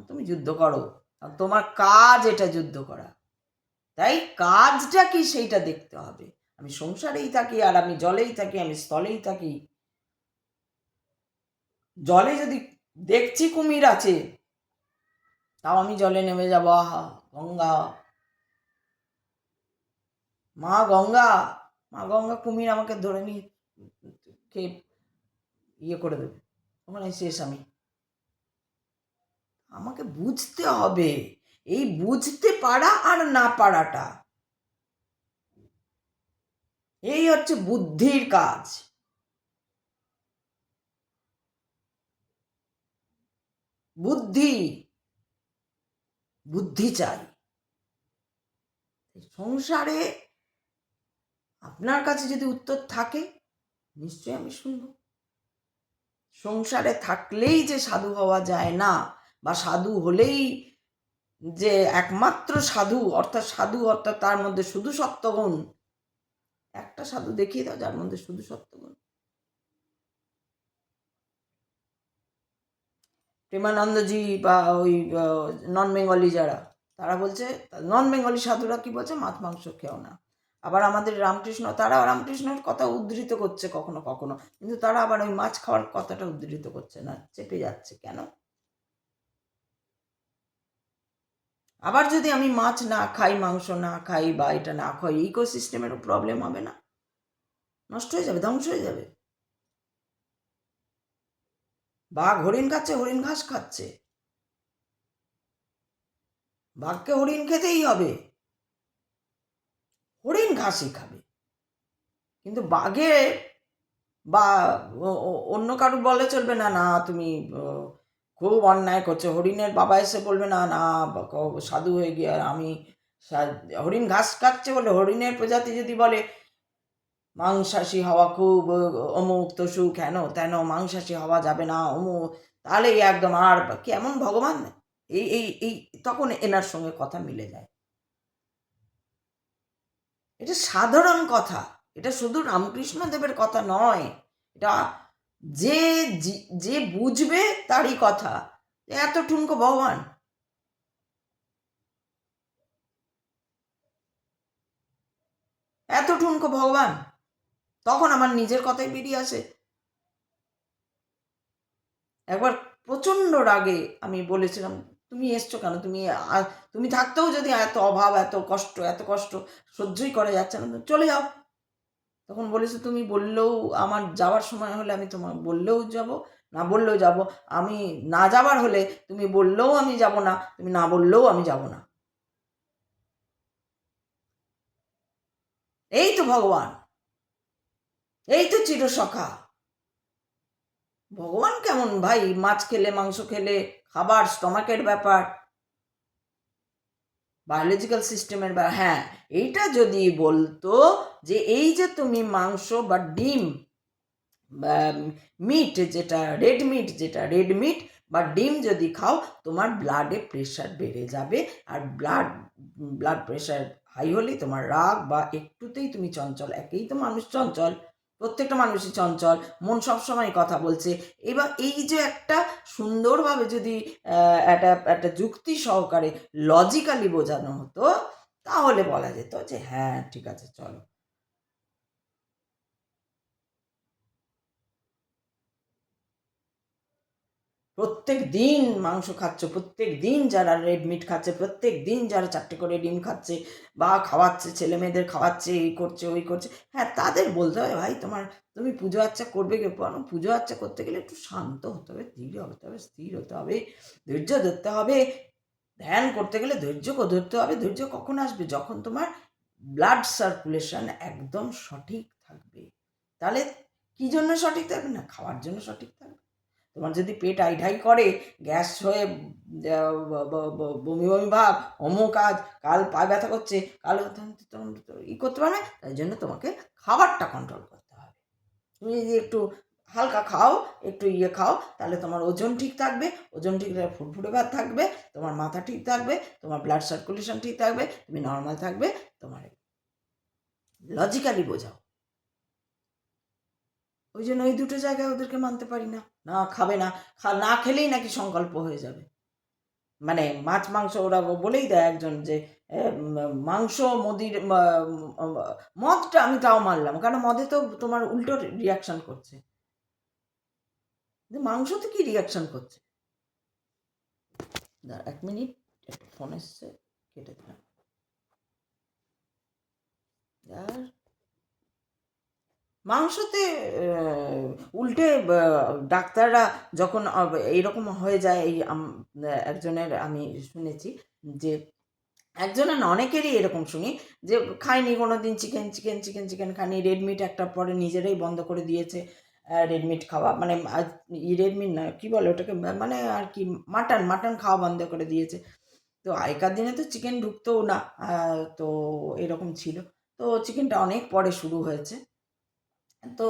তুমি যুদ্ধ করো, আর তোমার কাজ এটা যুদ্ধ করা, তাই কাজটা কি সেইটা দেখতে হবে। আমি সংসারেই থাকি, আর আমি জলেই থাকি, আমি স্থলেই থাকি, জলে যদি দেখছি কুমির আছে, তাও আমি জলে নেমে যাবো, আহা গঙ্গা, মা গঙ্গা, মা গঙ্গা কুমির আমাকে ধরে নিয়ে খেয়ে ইয়ে করে দেবে, ওখানে শেষ আমি। আমাকে বুঝতে হবে, এই বুঝতে পারা আর না পারাটা, এই হচ্ছে বুদ্ধির কাজ। বুদ্ধি বুদ্ধি চাই। সংসারে আপনার কাছে যদি উত্তর থাকে নিশ্চয়ই আমি শুনব। সংসারে থাকলেই যে সাধু হওয়া যায় না, বা সাধু হলেই যে একমাত্র সাধু, অর্থাৎ তার মধ্যে শুধু সত্যগুণ, একটা সাধু দেখিয়ে দাও যার মধ্যে শুধু সত্যগুণ। প্রেমানন্দজি বা ওই নন বেঙ্গলি যারা, তারা বলছে, নন বেঙ্গলি সাধুরা কি বলছে, মাছ মাংস খেও না। আবার আমাদের রামকৃষ্ণ, তারা রামকৃষ্ণের কথা উদ্ধৃত করছে কখনো কখনো, কিন্তু তারা আবার ওই মাছ খাওয়ার কথাটা উদ্ধৃত করছে না, চেপে যাচ্ছে কেন? আবার যদি আমি মাছ না খাই, মাংস না খাই, বা এটা না খাই, ইকোসিস্টেমেরও প্রবলেম হবে না? নষ্ট হয়ে যাবে, ধ্বংস হয়ে যাবে। বাঘ হরিণ খাচ্ছে, হরিণ ঘাস খাচ্ছে, বাঘকে হরিণ খেতেই হবে, হরিণ ঘাসই খাবে। কিন্তু বাঘে বা অন্য কারো বলে চলবে না, না তুমি খুব অন্যায় করছো। হরিণের বাবা এসে বলবে না, না সাধু হয়ে গিয়ে আমি, হরিণ ঘাস খাচ্ছে বলে হরিণের প্রজাতি যদি বলে মাংসাশী হওয়া খুব অমুক তসুক হেন তেন, মাংসাশী হওয়া যাবে না অমুক, তাহলে একদম আর কেমন ভগবান, এই এই এই তখন এনার সঙ্গে কথা মিলে যায়। এটা সাধারণ কথা, এটা শুধু রামকৃষ্ণ দেবের কথা নয়, এটা যে যে বুঝবে তারই কথা। এত ঠুনকো ভগবান, এত ঠুনকো ভগবান, তখন আমার নিজের কথাই বেরিয়ে আসে। একবার প্রচণ্ড রাগে আমি বলেছিলাম, তুমি এসছো কেন, তুমি থাকতেও যদি এত অভাব, এত কষ্ট সহ্যই করা যাচ্ছে না, চলে যাও। তখন বলেছে, তুমি বললেও, আমার যাওয়ার সময় হলে আমি তোমার বললেও যাব, না বললেও যাব, আমি না যাবার হলে তুমি বললেও আমি যাব না, তুমি না বললেও আমি যাব না। এই তো ভগবান, এই তো চিরসখা। ভগবান কেমন ভাই, মাছ খেলে মাংস খেলে খাবার স্টমাকের ব্যাপার, বায়োলজিক্যাল সিস্টেমের ব্যাপার। হ্যাঁ, এইটা যদি বলতো যে এই যে তুমি মাংস বা ডিম, মিট যেটা রেড মিট বা ডিম যদি খাও, তোমার ব্লাডে প্রেশার বেড়ে যাবে, আর ব্লাড প্রেশার হাই হলেই তোমার রাগ, বা একটুতেই তুমি চঞ্চল, একেই তো মানুষ চঞ্চল, প্রত্যেকটা মানুষই চঞ্চল, মন সবসময় কথা বলছে। এবার এই যে একটা সুন্দরভাবে যদি একটা যুক্তি সহকারে লজিক্যালি বোঝানো হতো, তাহলে বলা যেত যে হ্যাঁ ঠিক আছে চলো। প্রত্যেক দিন মাংস খাচ্ছ, প্রত্যেক দিন যারা রেড মিট খাচ্ছে, প্রত্যেক দিন যারা 4টে করে ডিম খাচ্ছে, বা খাওয়াচ্ছে, ছেলে মেয়েদের খাওয়াচ্ছে, এই করছে ওই করছে, হ্যাঁ তাদের বলতে হবে, ভাই তুমি পুজো আচ্চা করবে, পুজো আচ্চা করতে গেলে একটু শান্ত হতে হবে, ধীর হতে হবে, স্থির হতে হবে, ধৈর্য ধরতে হবে। ধ্যান করতে গেলে ধৈর্য ধরতে হবে। ধৈর্য কখন আসবে, যখন তোমার ব্লাড সার্কুলেশন একদম সঠিক থাকবে। তাহলে কি জন্য সঠিক থাকবে না, খাওয়ার জন্য সঠিক থাকবে। তোমার যদি পেট আইঢাই করে, গ্যাস হয়ে বমি বমি ভাব, অমুক কাল পায়ে ব্যথা করছে, কাল ই করতে পারবে, তাই জন্য তোমাকে খাবারটা কন্ট্রোল করতে হবে। তুমি যদি একটু হালকা খাও, একটু খাও, তাহলে তোমার ওজন ঠিক থাকবে, ওজন ঠিক থাকলে ফুটফুটে ভাত থাকবে, তোমার মাথা ঠিক থাকবে, তোমার ব্লাড সার্কুলেশন ঠিক থাকবে, তুমি নর্মাল থাকবে। তোমার লজিক্যালি বোঝাও। ওই জন্য ওই দুটো জায়গায় ওদেরকে মানতে পারি না, না খাবে না, না খেলেই নাকি সংকল্প হয়ে যাবে। মানে মাছ মাংস ওরা বলেই দেয় একজন যে মাংস মদটা আমি তাও মানলাম, কারণ মদে তো তোমার উল্টো রিয়াকশন করছে, মাংস তো কি রিয়াকশন করছে। 1 মিনিট, একটা ফোন এসছে, কেটে দিলাম। আর মাংসতে উল্টে ডাক্তাররা যখন এইরকম হয়ে যায়, একজনের আমি শুনেছি যে, একজনের না অনেকেরই এরকম শুনি যে খায়নি কোনো দিন চিকেন খায়নি, রেড মিট একটা পরে নিজেরাই বন্ধ করে দিয়েছে, রেড মিট খাওয়া, মানে রেড মিট না, কী বলে ওটাকে, মানে আর কি, মাটন মাটন খাওয়া বন্ধ করে দিয়েছে। তো আগেকার দিনে তো চিকেন ঢুকতোও না, তো এরকম ছিল। তো চিকেনটা অনেক পরে শুরু হয়েছে। তো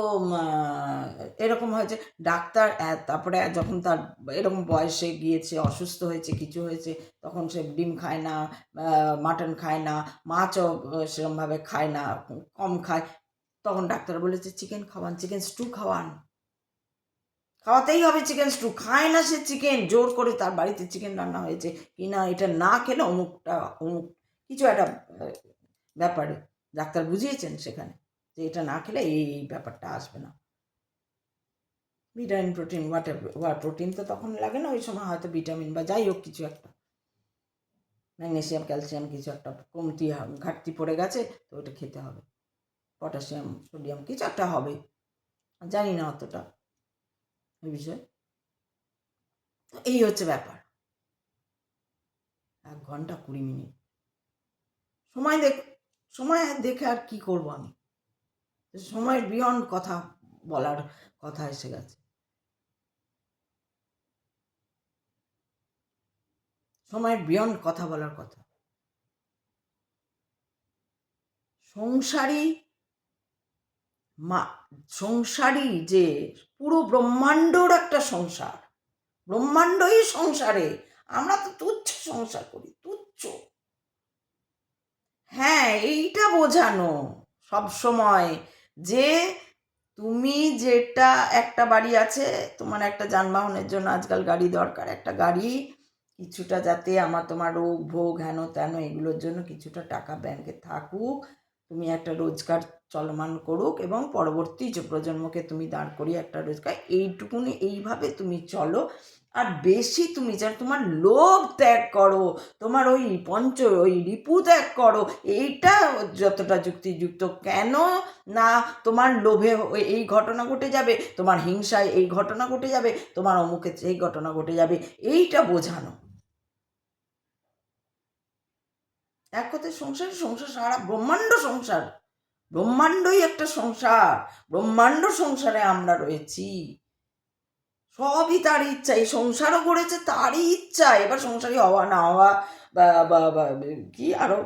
এরকম হয়েছে, ডাক্তার তারপরে যখন তার এরকম বয়সে গিয়েছে, অসুস্থ হয়েছে, কিছু হয়েছে, তখন সে ডিম খায় না, মাটন খায় না, মাছও সেরকমভাবে খায় না, কম খায়। তখন ডাক্তার বলেছে চিকেন খাওয়ান, চিকেন স্টু খাওয়ান, খাওয়াতেই হবে চিকেন স্টু। খায় না সে চিকেন, জোর করে তার বাড়িতে চিকেন রান্না হয়েছে কি না, এটা না খেলে অমুকটা অমুক কিছু একটা ব্যাপারে ডাক্তার বুঝিয়েছেন সেখানে, যে এটা না খেলে এই ব্যাপারটা আসবে না। ভিটামিন প্রোটিন প্রোটিন তো তখন লাগে না ওই সময়, হয়তো ভিটামিন বা যাই হোক কিছু একটা, ম্যাগনেসিয়াম ক্যালসিয়াম কিছু একটা কমতি ঘাটতি পড়ে গেছে, তো ওটা খেতে হবে। পটাশিয়াম সোডিয়াম কিছু একটা হবে, জানি না অতটা ওই বিষয়ে। তো এই হচ্ছে ব্যাপার। 1 ঘন্টা 20 মিনিট সময় দেখে আর কি করব আমি, সময়ের বিয়ন্ড কথা বলার কথা এসে গেছে। সময়ের বিয়ন্ড কথা বলার কথা। সংসারী যে পুরো ব্রহ্মাণ্ডর একটা সংসার, ব্রহ্মাণ্ডই সংসারে, আমরা তো তুচ্ছ সংসার করি, তুচ্ছ। হ্যাঁ, এইটা বোঝানো সব সময়, যে তুমি যেটা একটা বাড়ি আছে, তোমার একটা যানবাহনের জন্য আজকাল গাড়ি দরকার, একটা গাড়ি কিছুটা যাতে আমার তোমার রোগ ভোগ হেন তেন এগুলোর জন্য কিছুটা টাকা ব্যাংকে থাকুক, তুমি একটা রোজগার চলমান করুক, এবং পরবর্তী যে প্রজন্মকে তুমি দাঁড় করিয়ে একটা রোজগার, এইটুকুনি এইভাবে তুমি চলো। আর বেশি তুমি যেন তোমার লোভ ত্যাগ করো, তোমার ওই রিপু ত্যাগ করো, এইটা যতটা যুক্তিযুক্ত। কেন না, তোমার লোভে এই ঘটনা ঘটে যাবে, তোমার হিংসায় এই ঘটনা ঘটে যাবে, তোমার অমুকে এই ঘটনা ঘটে যাবে, এইটা বোঝানো। এক কথায় সংসার সারা ব্রহ্মাণ্ড সংসার, ব্রহ্মাণ্ডই একটা সংসার, ব্রহ্মাণ্ড সংসারে আমরা রয়েছি, সবই তার ইচ্ছা, এই সংসারও করেছে তারই ইচ্ছা। এবার সংসারী হওয়া না হওয়া বা কি আরো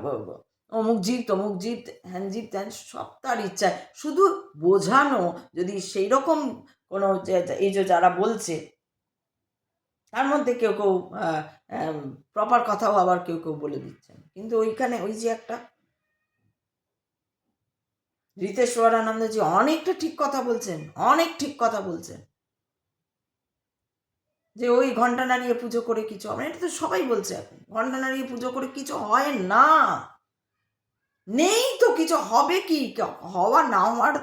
অমুক জীব তমুক জীব হ্যান জীব ত্যান, সব তার ইচ্ছায়। শুধু বোঝানো, যদি সেই রকম কোনো এই যে যারা বলছে তার মধ্যে কেউ কেউ প্রপার কথাও আবার কেউ কেউ বলে দিচ্ছেন, কিন্তু ওইখানে ওই যে একটা ঋতেশ্বরানন্দজি অনেকটা ঠিক কথা বলছেন, অনেক ঠিক কথা বলছেন, যে ওই ঘন্টা নাড়িয়ে পুজো করে কিছু হবে, এটা তো সবাই বলছে এখন, ঘন্টা নাড়িয়ে পুজো করে কিছু হয় না, নেই তো কিছু হবে কি, হওয়া না হওয়ার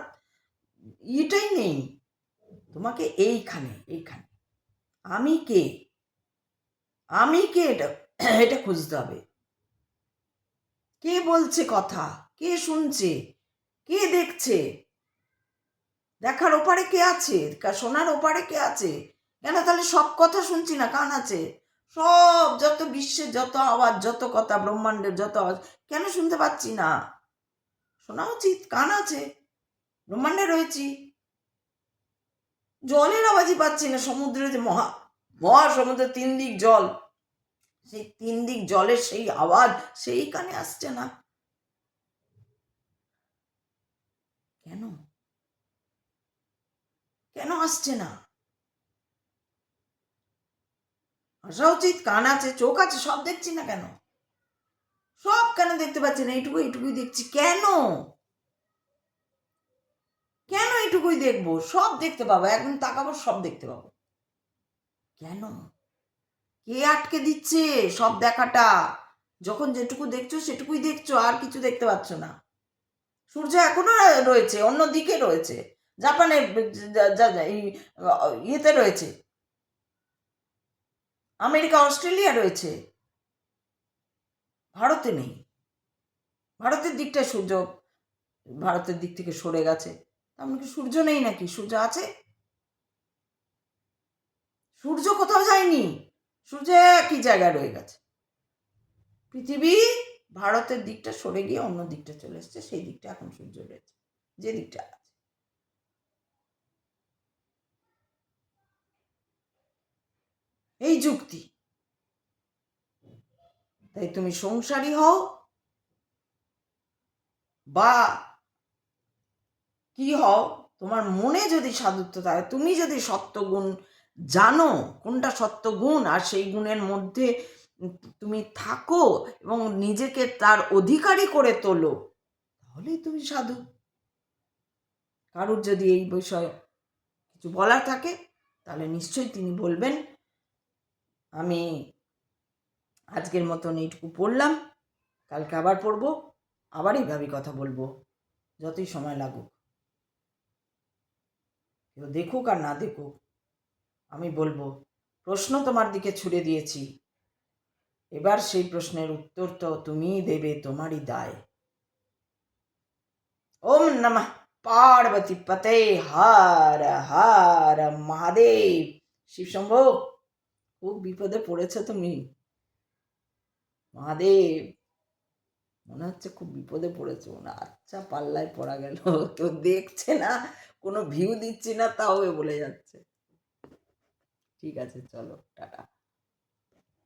এটাই নেই। তোমাকে এইখানে আমি কে, এটা এটা খুঁজতে হবে। কে বলছে কথা, কে শুনছে, কে দেখছে, দেখার ওপারে কে আছে, শোনার ওপারে কে আছে? কেন তাহলে সব কথা শুনছি না, কান আছে, সব যত বিশ্বের যত আওয়াজ, যত কথা, ব্রহ্মাণ্ডের যত আওয়াজ কেন শুনতে পাচ্ছি না? শোনা উচিত, কান আছে, ব্রহ্মাণ্ডে রয়েছি, জলের আওয়াজই পাচ্ছি না, সমুদ্রে যে মহাসমুদ্রের 3 দিক জল, সেই 3 দিক জলের সেই আওয়াজ সেই কানে আসছে না, কেন কেন আসছে না? আসা উচিত, কান আছে, চোখ আছে, সব দেখছি না কেন? সব কেন দেখতে পাচ্ছি না? এইটুকুই দেখছি কেন? কেন এইটুকুই দেখবো? সব দেখতে পাবো, একদম তাকাবো, সব দেখতে পাবো, কেন? কে আটকে দিচ্ছে সব দেখাটা? যখন যেটুকু দেখছো সেটুকুই দেখছো, আর কিছু দেখতে পাচ্ছ না। সূর্য এখনো রয়েছে, অন্য দিকে রয়েছে, জাপানে ইয়েতে রয়েছে, আমেরিকা অস্ট্রেলিয়া রয়েছে, ভারতে নেই। ভারতের দিকটা সূর্য ভারতের দিক থেকে সরে গেছে, তেমন কি সূর্য নেই নাকি? সূর্য আছে, সূর্য কোথাও যায়নি, সূর্য একই জায়গায় রয়ে গেছে। পৃথিবী ভারতের দিকটা সরে গিয়ে অন্য দিকটা চলে এসছে, সেই দিকটা এখন সূর্য রয়েছে, যে দিকটা আছে। এই যুক্তি। তাই তুমি সংসারী হও বা কি হও, তোমার মনে যদি সাধুত্ব থাকে, তুমি যদি সত্যগুণ জানো কোনটা সত্যগুণ আর সেই গুণের মধ্যে তুমি থাকো এবং নিজেকে তার অধিকারী করে তোলো, তাহলেই তুমি সাধু। কারুর যদি এই বিষয়ে কিছু বলার থাকে তাহলে নিশ্চয়ই তিনি বলবেন। আমি আজকের মতন এইটুকু পড়লাম, কালকে আবার পড়বো, আবার এইভাবেই কথা বলবো, যতই সময় লাগুক। কেউ দেখুক আর না দেখুক, আমি বলবো প্রশ্ন তোমার দিকে ছুড়ে দিয়েছি, এবার সেই প্রশ্নের উত্তর তো তুমিই দেবে, তোমারই দায়। ওম নমঃ পার্বতী পতে, হর হর মহাদেব। শিবশম্ভু, খুব বিপদে পড়েছো তুমি মহাদেব, মনে হচ্ছে খুব বিপদে পড়েছো না। আচ্ছা, পাল্লায় পড়া গেল, তো দেখছে না, কোনো ভিউ দিচ্ছি না, তাও এ বলে যাচ্ছে। ঠিক আছে, চলো, টাটা।